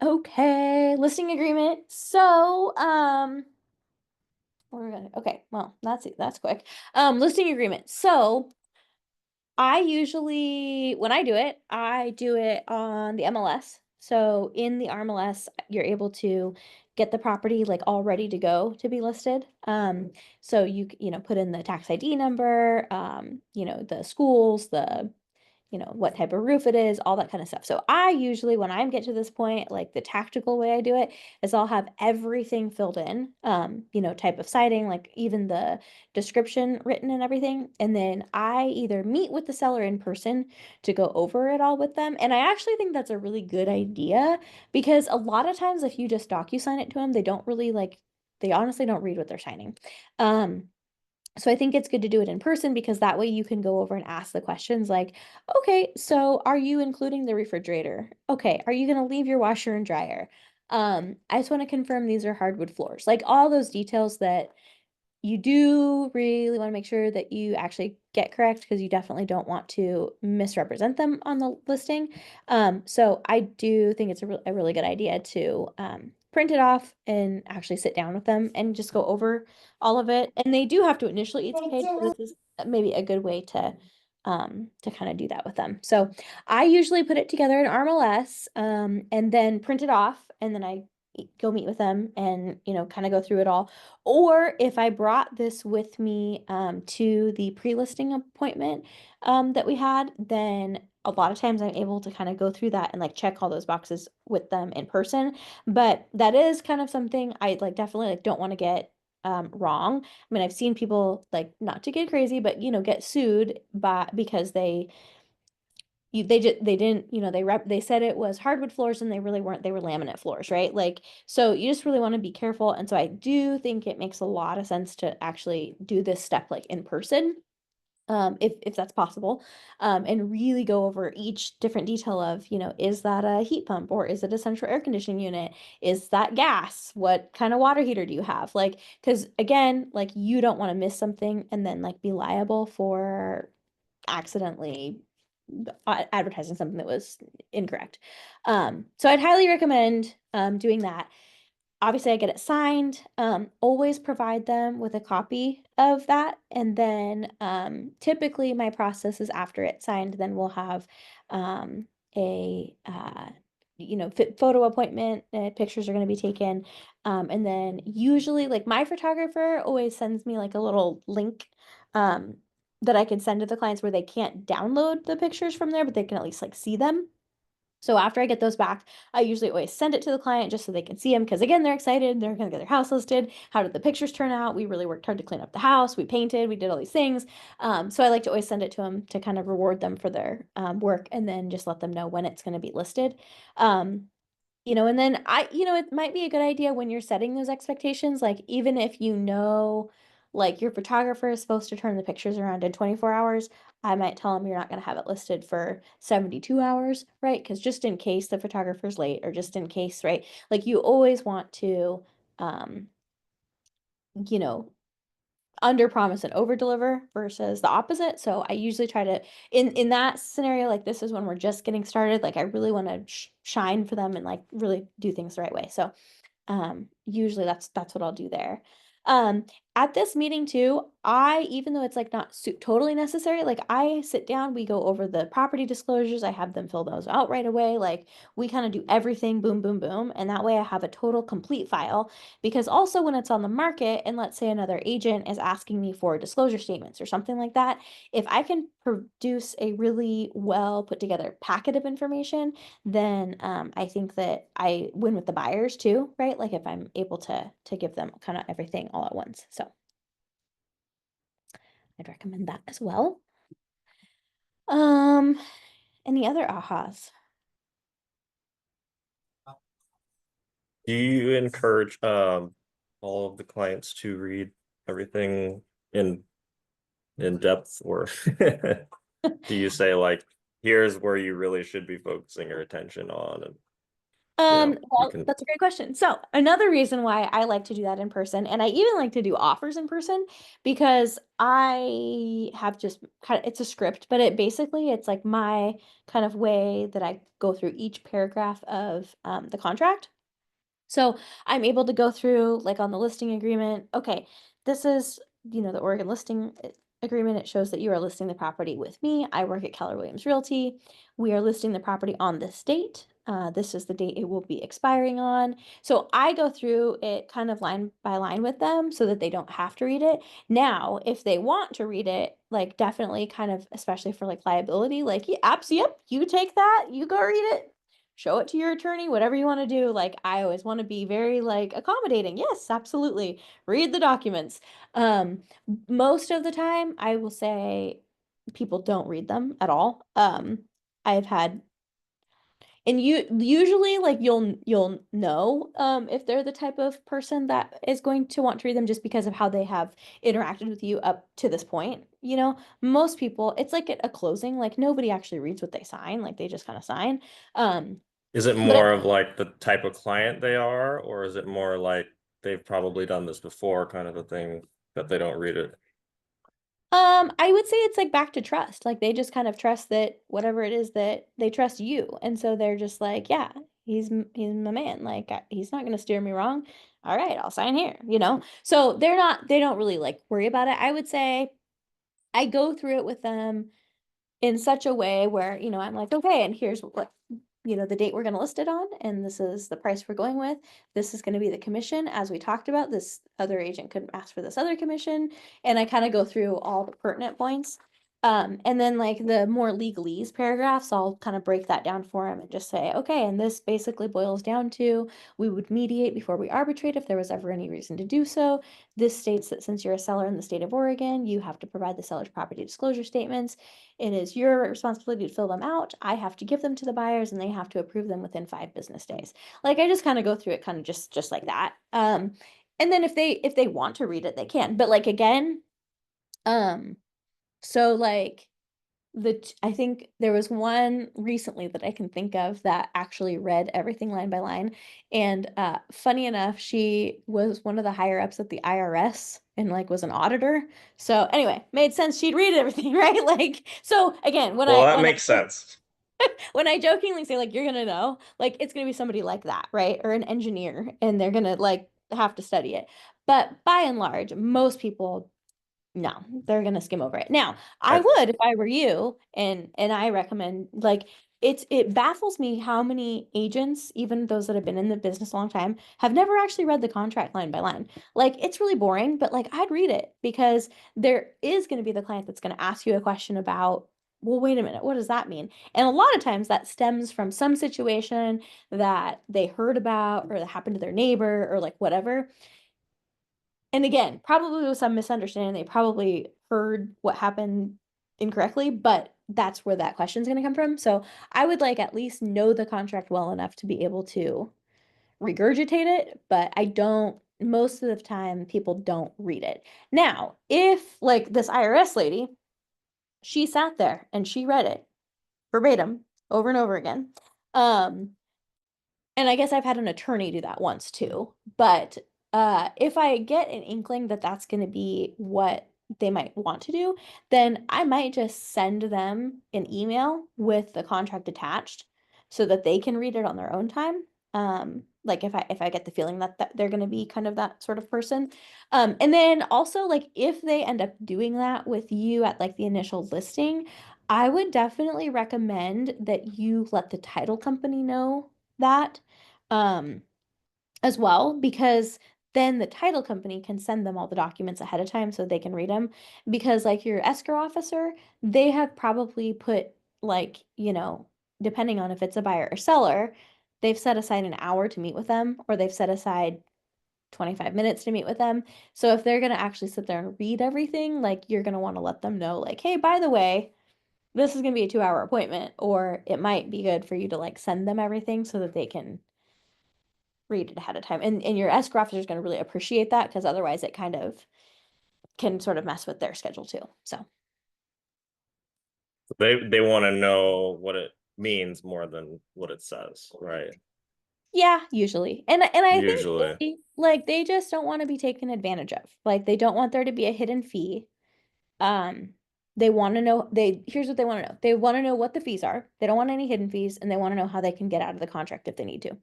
Okay. Listing agreement. So, okay, well, that's quick. Listing agreement. So I usually, when I do it on the MLS. So in the RMLS, you're able to get the property like all ready to go to be listed. So you put in the tax ID number, the schools, what type of roof it is, all that kind of stuff. So I usually, when I get to this point, like the tactical way I do it is I'll have everything filled in, type of siding, like even the description written and everything. And then I either meet with the seller in person to go over it all with them. And I actually think that's a really good idea because a lot of times if you just DocuSign it to them, they honestly don't read what they're signing. So I think it's good to do it in person because that way you can go over and ask the questions like, okay, so are you including the refrigerator? Okay, are you going to leave your washer and dryer? I just want to confirm these are hardwood floors. Like all those details that you do really want to make sure that you actually get correct because you definitely don't want to misrepresent them on the listing. So I do think it's a really good idea to print it off and actually sit down with them and just go over all of it. And they do have to initially each page. So this is maybe a good way to kind of do that with them. So I usually put it together in RMLS and then print it off, and then I go meet with them and, kind of go through it all. Or if I brought this with me to the pre-listing appointment that we had, then a lot of times I'm able to kind of go through that and like check all those boxes with them in person. But that is kind of something I like definitely like don't want to get wrong. I mean, I've seen people like, not to get crazy, but get sued because they didn't, they said it was hardwood floors and they really weren't, they were laminate floors, right? Like, so you just really want to be careful. And so I do think it makes a lot of sense to actually do this step like in person. If that's possible, and really go over each different detail of, is that a heat pump or is it a central air conditioning unit? Is that gas? What kind of water heater do you have? Like, because again, like you don't want to miss something and then like be liable for accidentally advertising something that was incorrect. So I'd highly recommend doing that. Obviously I get it signed, always provide them with a copy of that. And then typically my process is after it's signed, then we'll have a photo appointment, pictures are going to be taken. And then usually like my photographer always sends me like a little link that I can send to the clients where they can't download the pictures from there, but they can at least like see them. So after I get those back, I usually always send it to the client just so they can see them. Because again, they're excited. They're going to get their house listed. How did the pictures turn out? We really worked hard to clean up the house. We painted. We did all these things. So I like to always send it to them to kind of reward them for their work and then just let them know when it's going to be listed. And then it might be a good idea when you're setting those expectations, like even if like your photographer is supposed to turn the pictures around in 24 hours, I might tell them you're not going to have it listed for 72 hours, right? Because just in case the photographer's late or just in case, right? Like you always want to, you know, under promise and over deliver versus the opposite. So I usually try to in that scenario, like this is when we're just getting started, like I really want to shine for them and like really do things the right way. So usually that's what I'll do there. At this meeting too, even though it's like not totally necessary, like I sit down, we go over the property disclosures, I have them fill those out right away. Like we kind of do everything boom, boom, boom. And that way I have a total complete file, because also when it's on the market and let's say another agent is asking me for disclosure statements or something like that, if I can produce a really well put together packet of information, then I think that I win with the buyers too, right? Like if I'm able to give them kind of everything all at once. So I'd recommend that as well. Any other ahas? Do you encourage all of the clients to read everything in depth, or do you say like, here's where you really should be focusing your attention on? And Well, that's a great question. So another reason why I like to do that in person, and I even like to do offers in person, because I have just it's a script, but it's like my kind of way that I go through each paragraph of the contract. So I'm able to go through like on the listing agreement. Okay, this is, the Oregon listing agreement. It shows that you are listing the property with me. I work at Keller Williams Realty. We are listing the property on this date. This is the date it will be expiring on. So I go through it kind of line by line with them so that they don't have to read it. Now, if they want to read it, like definitely kind of, especially for like liability, like, yeah, yep, you take that, you go read it. Show it to your attorney, whatever you want to do. Like I always want to be very like accommodating. Yes, absolutely. Read the documents. Most of the time I will say people don't read them at all. I've had, and usually like you'll know if they're the type of person that is going to want to read them just because of how they have interacted with you up to this point. Most people, it's like at a closing, like nobody actually reads what they sign, like they just kind of sign. Is it more of like the type of client they are, or is it more like they've probably done this before kind of a thing that they don't read it? I would say it's like back to trust. Like they just kind of trust that whatever it is that they trust you. And so they're just like, yeah, he's my man. Like he's not going to steer me wrong. All right, I'll sign here, So they don't really like worry about it. I would say I go through it with them in such a way where, I'm like, okay, and here's what you know, the date we're going to list it on, and this is the price we're going with. This is going to be the commission, as we talked about. This other agent could ask for this other commission, and I kind of go through all the pertinent points. And then like the more legalese paragraphs, I'll kind of break that down for him and just say, okay, and this basically boils down to, we would mediate before we arbitrate if there was ever any reason to do so. This states that since you're a seller in the state of Oregon, you have to provide the seller's property disclosure statements. It is your responsibility to fill them out. I have to give them to the buyers, and they have to approve them within 5 business days. Like, I just kind of go through it kind of just like that. And then if they want to read it, they can. But like, again, so like I think there was one recently that I can think of that actually read everything line by line. And funny enough, she was one of the higher ups at the IRS and like was an auditor. So anyway, made sense. She'd read everything, right? Like, so again, Well, that makes sense. when I jokingly say like, you're gonna know, like it's gonna be somebody like that, right? Or an engineer, and they're gonna like have to study it. But by and large, most people, no, they're gonna skim over it. Now, I would if I were you, and I recommend, like, it baffles me how many agents, even those that have been in the business a long time, have never actually read the contract line by line. Like, it's really boring, but like I'd read it, because there is going to be the client that's going to ask you a question about, well, wait a minute, what does that mean? And a lot of times that stems from some situation that they heard about or that happened to their neighbor or like whatever. And again, probably with some misunderstanding, they probably heard what happened incorrectly, but that's where that question is going to come from. So I would like at least know the contract well enough to be able to regurgitate it, but I don't, most of the time, people don't read it. Now, if like this IRS lady, she sat there and she read it verbatim over and over again. And I guess I've had an attorney do that once too, but if I get an inkling that that's going to be what they might want to do, then I might just send them an email with the contract attached so that they can read it on their own time. Like if I get the feeling that they're going to be kind of that sort of person. And then also like if they end up doing that with you at like the initial listing, I would definitely recommend that you let the title company know that as well, because then the title company can send them all the documents ahead of time so they can read them. Because like your escrow officer, they have probably put like, you know, depending on if it's a buyer or seller, they've set aside an hour to meet with them, or they've set aside 25 minutes to meet with them. So if they're going to actually sit there and read everything, like you're going to want to let them know like, hey, by the way, this is going to be a 2-hour appointment, or it might be good for you to like send them everything so that they can read it ahead of time. And your escrow officer is going to really appreciate that, because otherwise it kind of can sort of mess with their schedule too. So They want to know what it means more than what it says, right? yeah, usually. And I Usually. think like they just don't want to be taken advantage of. Like they don't want there to be a hidden fee. They want to know, here's what they want to know. They want to know what the fees are. They don't want any hidden fees, and they want to know how they can get out of the contract if they need to.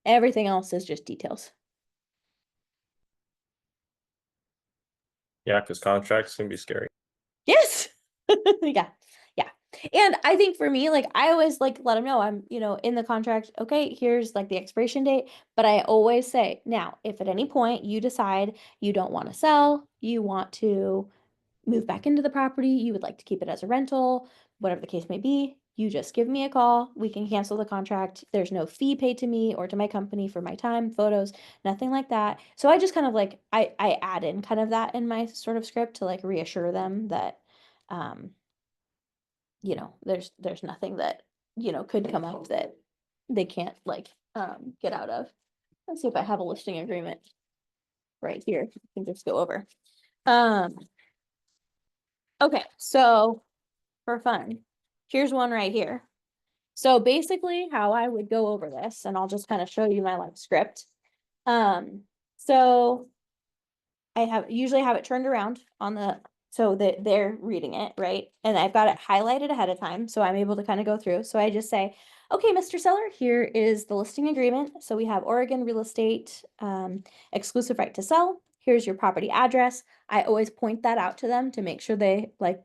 Everything else is just details. Yeah, because contracts can be scary. Yes. Yeah. Yeah. And I think for me, like I always like let them know I'm, you know, in the contract, okay, here's like the expiration date. But I always say, now, if at any point you decide you don't want to sell, you want to move back into the property, you would like to keep it as a rental, whatever the case may be, you just give me a call. We can cancel the contract. There's no fee paid to me or to my company for my time, photos, nothing like that. So I just kind of like I add in kind of that in my sort of script to like reassure them that you know, there's nothing that, you know, could come up that they can't like get out of. Let's see if I have a listing agreement right here. I can just go over. Okay, so for fun, here's one right here. So basically how I would go over this, and I'll just kind of show you my like script. So I usually have it turned around on the, so that they're reading it, right? And I've got it highlighted ahead of time, so I'm able to kind of go through. So I just say, okay, Mr. Seller, here is the listing agreement. So we have Oregon real estate, exclusive right to sell. Here's your property address. I always point that out to them to make sure they like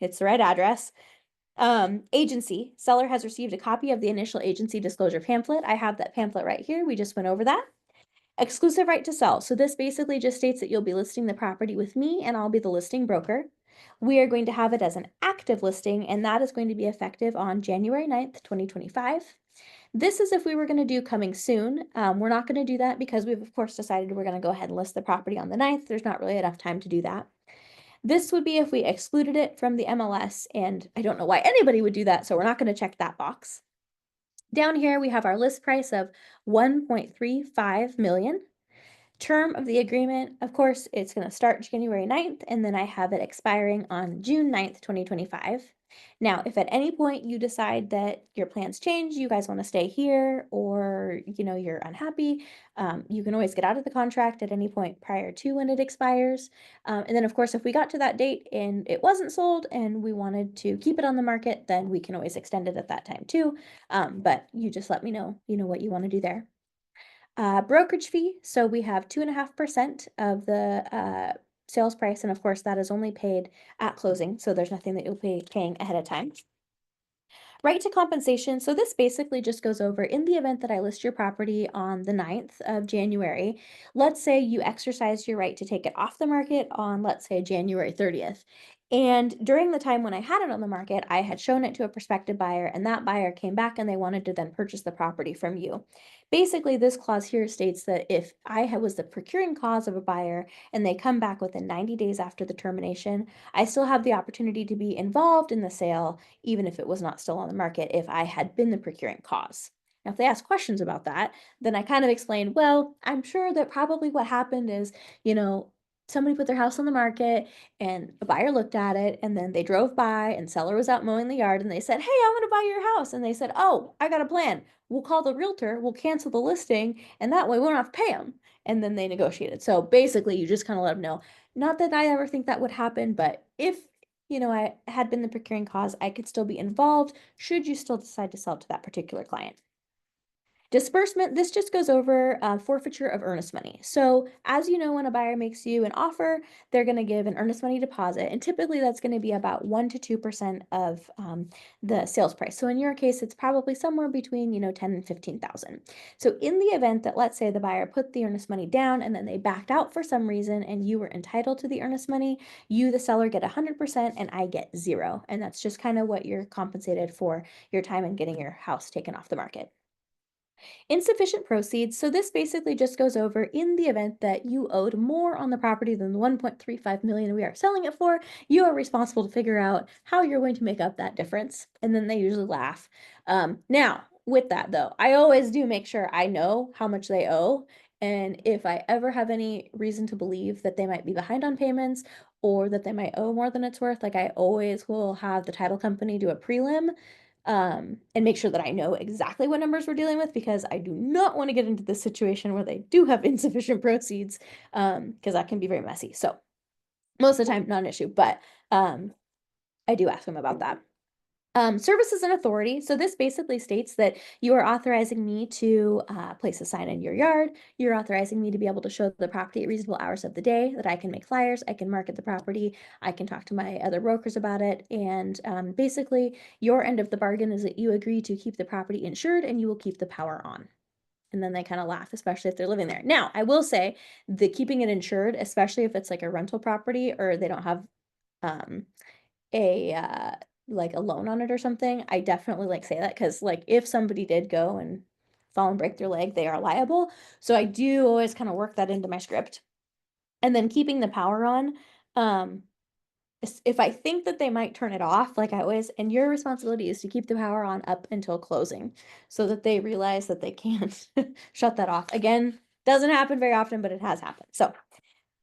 it's the right address. Agency, seller has received a copy of the initial agency disclosure pamphlet. I have that pamphlet right here. We just went over that. Exclusive right to sell. So this basically just states that you'll be listing the property with me and I'll be the listing broker. We are going to have it as an active listing, and that is going to be effective on January 9th, 2025. This is if we were going to do coming soon. We're not going to do that because we've, of course, decided we're going to go ahead and list the property on the 9th. There's not really enough time to do that. This would be if we excluded it from the MLS, and I don't know why anybody would do that, so we're not going to check that box. Down here, we have our list price of 1.35 million. Term of the agreement, of course, it's going to start January 9th, and then I have it expiring on June 9th, 2025. Now, if at any point you decide that your plans change, you guys want to stay here, or, you know, you're unhappy, you can always get out of the contract at any point prior to when it expires. And then, of course, if we got to that date and it wasn't sold and we wanted to keep it on the market, then we can always extend it at that time too. But you just let me know, what you want to do there. Brokerage fee. So we have 2.5% of the sales price. And of course, that is only paid at closing. So there's nothing that you'll be paying ahead of time. Right to compensation. So this basically just goes over in the event that I list your property on the 9th of January. Let's say you exercise your right to take it off the market on, let's say, January 30th. And during the time when I had it on the market, I had shown it to a prospective buyer, and that buyer came back and they wanted to then purchase the property from you. Basically, this clause here states that if I was the procuring cause of a buyer and they come back within 90 days after the termination, I still have the opportunity to be involved in the sale, even if it was not still on the market, if I had been the procuring cause. Now, if they ask questions about that, then I kind of explained, well, I'm sure that probably what happened is, somebody put their house on the market and a buyer looked at it, and then they drove by and seller was out mowing the yard and they said, hey, I want to buy your house. And they said, oh, I got a plan. We'll call the realtor, we'll cancel the listing, and that way we don't have to pay them. And then they negotiated. So basically, you just kind of let them know, not that I ever think that would happen, but if I had been the procuring cause, I could still be involved should you still decide to sell to that particular client. Disbursement, this just goes over forfeiture of earnest money. So as you know, when a buyer makes you an offer, they're going to give an earnest money deposit. And typically that's going to be about 1 to 2% of the sales price. So in your case, it's probably somewhere between, 10 and 15,000. So in the event that, let's say, the buyer put the earnest money down and then they backed out for some reason and you were entitled to the earnest money, you, the seller, get 100% and I get 0. And that's just kind of what you're compensated for your time in getting your house taken off the market. Insufficient proceeds. So this basically just goes over in the event that you owed more on the property than the 1.35 million we are selling it for, you are responsible to figure out how you're going to make up that difference. And then they usually laugh. Now, with that though, I always do make sure I know how much they owe. And if I ever have any reason to believe that they might be behind on payments or that they might owe more than it's worth, like I always will have the title company do a prelim and make sure that I know exactly what numbers we're dealing with, because I do not want to get into this situation where they do have insufficient proceeds, because that can be very messy. So most of the time, not an issue, but I do ask them about that. Services and authority. So this basically states that you are authorizing me to place a sign in your yard. You're authorizing me to be able to show the property at reasonable hours of the day, that I can make flyers, I can market the property, I can talk to my other brokers about it. And basically, your end of the bargain is that you agree to keep the property insured and you will keep the power on. And then they kind of laugh, especially if they're living there. Now, I will say the keeping it insured, especially if it's like a rental property or they don't have like a loan on it or something, I definitely say that, because like if somebody did go and fall and break their leg, they are liable. So I do always kind of work that into my script. And then keeping the power on, if I think that they might turn it off, like I always, and your responsibility is to keep the power on up until closing so that they realize that they can't shut that off. Again, doesn't happen very often, but it has happened. So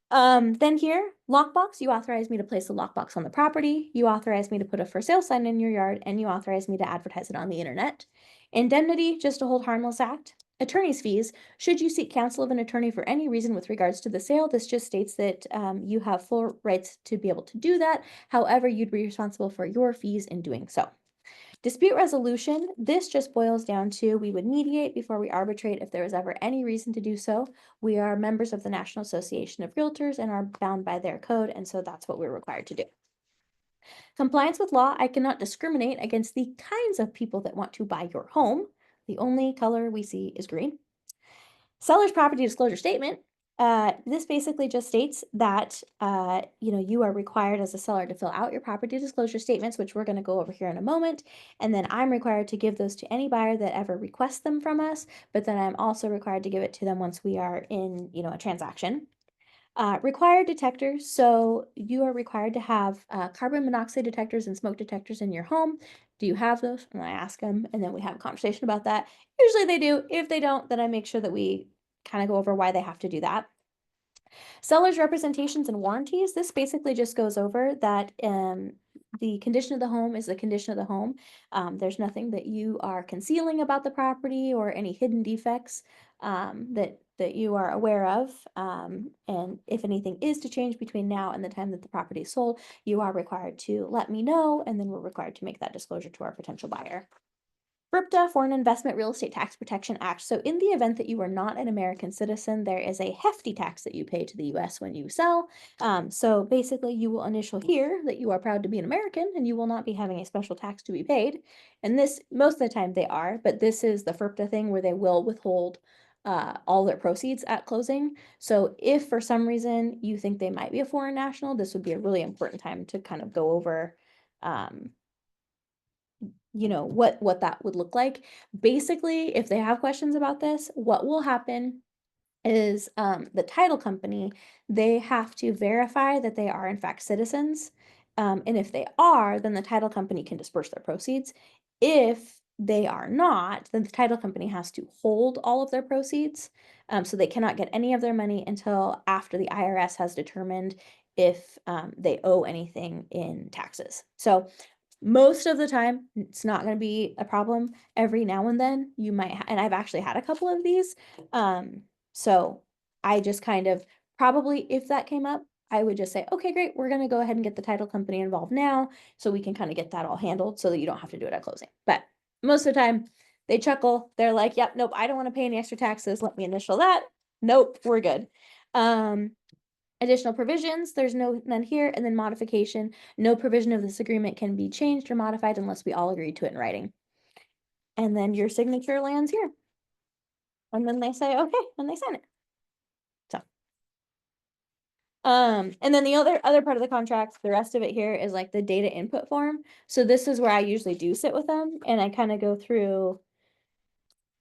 then here, lockbox, you authorize me to place a lockbox on the property, you authorize me to put a for sale sign in your yard, and you authorize me to advertise it on the internet. Indemnity, just to hold harmless act. Attorney's fees, should you seek counsel of an attorney for any reason with regards to the sale, this just states that you have full rights to be able to do that. However, you'd be responsible for your fees in doing so. Dispute resolution, this just boils down to we would mediate before we arbitrate if there was ever any reason to do so. We are members of the National Association of Realtors and are bound by their code, and so that's what we're required to do. Compliance with law, I cannot discriminate against the kinds of people that want to buy your home. The only color we see is green. Seller's property disclosure statement. This basically just states that you are required as a seller to fill out your property disclosure statements, which we're going to go over here in a moment. And then I'm required to give those to any buyer that ever requests them from us. But then I'm also required to give it to them once we are in, a transaction. Required detectors. So you are required to have carbon monoxide detectors and smoke detectors in your home. Do you have those? And I ask them, and then we have a conversation about that. Usually they do. If they don't, then I make sure that we kind of go over why they have to do that. Seller's representations and warranties. This basically just goes over that the condition of the home is the condition of the home. There's nothing that you are concealing about the property or any hidden defects that you are aware of. And if anything is to change between now and the time that the property is sold, you are required to let me know, and then we're required to make that disclosure to our potential buyer. FIRPTA, Foreign Investment Real Estate Tax Protection Act. So in the event that you are not an American citizen, there is a hefty tax that you pay to the US when you sell. So basically you will initial here that you are proud to be an American and you will not be having a special tax to be paid. And this, most of the time they are, but this is the FIRPTA thing where they will withhold all their proceeds at closing. So if for some reason you think they might be a foreign national, this would be a really important time to kind of go over what that would look like. Basically, if they have questions about this, what will happen is the title company, they have to verify that they are in fact citizens. And if they are, then the title company can disperse their proceeds. If they are not, then the title company has to hold all of their proceeds. So they cannot get any of their money until after the IRS has determined if they owe anything in taxes. So most of the time, it's not going to be a problem. Every now and then you might, and I've actually had a couple of these. So I just kind of probably, if that came up, I would just say, okay, great, we're going to go ahead and get the title company involved now so we can kind of get that all handled so that you don't have to do it at closing. But most of the time they chuckle. They're like, yep, nope, I don't want to pay any extra taxes. Let me initial that. Nope, we're good. Additional provisions, there's none here, and then modification, no provision of this agreement can be changed or modified unless we all agree to it in writing. And then your signature lands here. And then they say, okay, and they sign it. So. And then the other part of the contract, the rest of it here is like the data input form. So this is where I usually do sit with them and I kind of go through,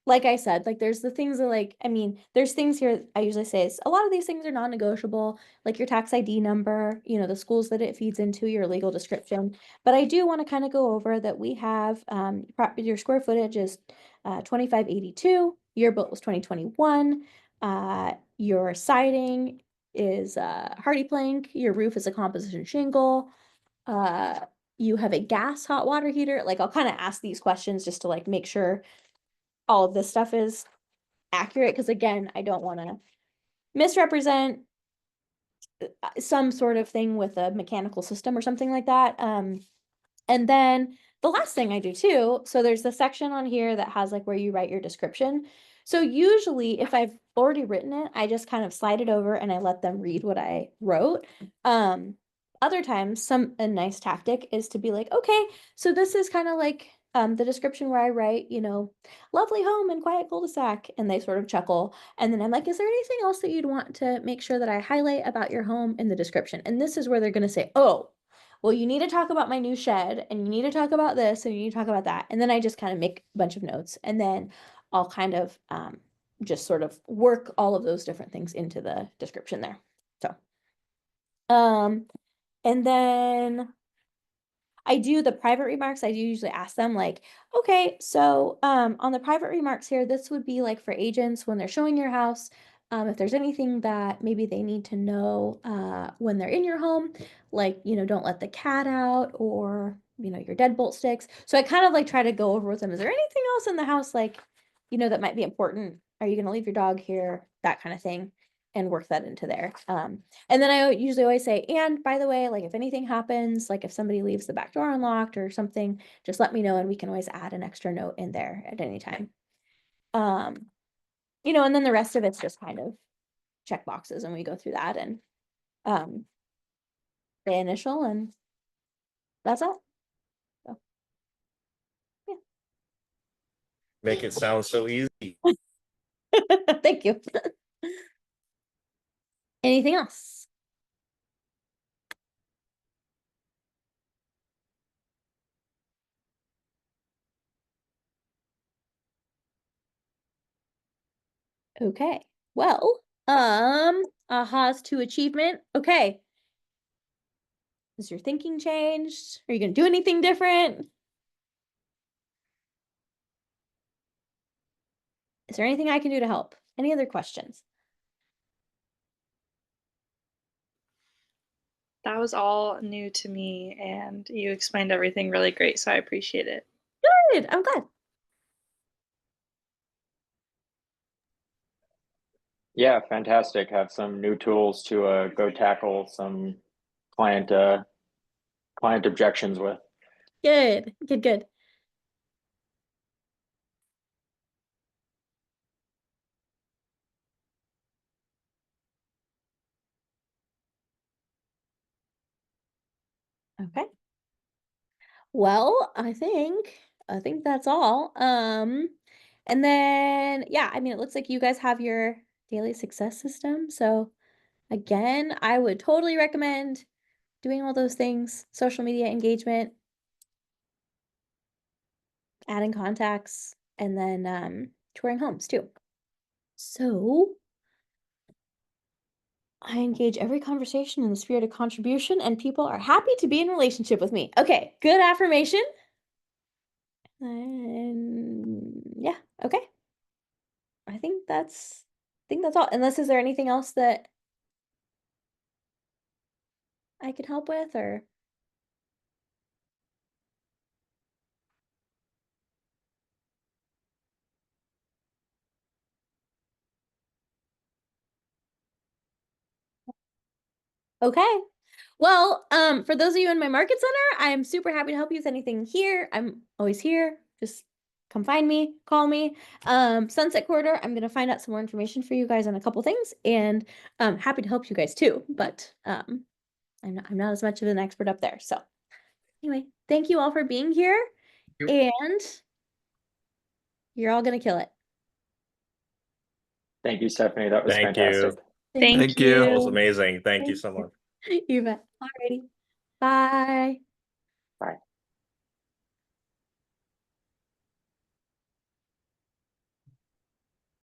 like I said, like there's the things that like, I mean, there's things here I usually say is a lot of these things are non-negotiable, like your tax ID number, the schools that it feeds into, your legal description. But I do want to kind of go over that we have your square footage is 2582, your built was 2021, your siding is hardy plank, your roof is a composition shingle, you have a gas hot water heater. Like I'll kind of ask these questions just to like make sure all of this stuff is accurate, because again, I don't want to misrepresent some sort of thing with a mechanical system or something like that. And then the last thing I do too, so there's the section on here that has like where you write your description. So usually if I've already written it, I just kind of slide it over and I let them read what I wrote. Other times, a nice tactic is to be like, okay, so this is kind of like the description where I write, lovely home and quiet cul-de-sac, and they sort of chuckle. And then I'm like, is there anything else that you'd want to make sure that I highlight about your home in the description? And this is where they're going to say, oh, well, you need to talk about my new shed, and you need to talk about this, and you need to talk about that. And then I just kind of make a bunch of notes, and then I'll kind of just sort of work all of those different things into the description there. So, and then I do the private remarks. I do usually ask them like, okay, so on the private remarks here, this would be like for agents when they're showing your house. If there's anything that maybe they need to know when they're in your home, like, don't let the cat out, or, your deadbolt sticks. So I kind of like try to go over with them. Is there anything else in the house like, that might be important? Are you going to leave your dog here? That kind of thing. And work that into there. And then I usually always say, and by the way, like if anything happens, like if somebody leaves the back door unlocked or something, just let me know and we can always add an extra note in there at any time. And then the rest of it's just kind of check boxes and we go through that and they initial and that's all. Make it sound so easy. Thank you. Anything else? Okay. Well, ahas to achievement. Okay. Has your thinking changed? Are you gonna do anything different? Is there anything I can do to help? Any other questions? That was all new to me, and you explained everything really great, so I appreciate it. Good. I'm glad. Yeah, fantastic. Have some new tools to go tackle some client objections with. Good. Good. Good. Okay. Well, I think that's all. And then yeah, I mean it looks like you guys have your daily success system. So again, I would totally recommend doing all those things, social media engagement, adding contacts, and then touring homes too. So I engage every conversation in the spirit of contribution, and people are happy to be in relationship with me. Okay, good affirmation. And yeah, okay. I think that's all. Unless is there anything else that I can help with or okay. Well, for those of you in my market center, I am super happy to help you with anything here. I'm always here. Just come find me, call me. Sunset Corridor, I'm gonna find out some more information for you guys on a couple things, and happy to help you guys too. But I'm not as much of an expert up there. So anyway, thank you all for being here, and you're all gonna kill it. Thank you, Stephanie. That was Thank you. fantastic. Thank you. That was amazing. Thank you Thank so you. much. You bet. Alrighty. Bye.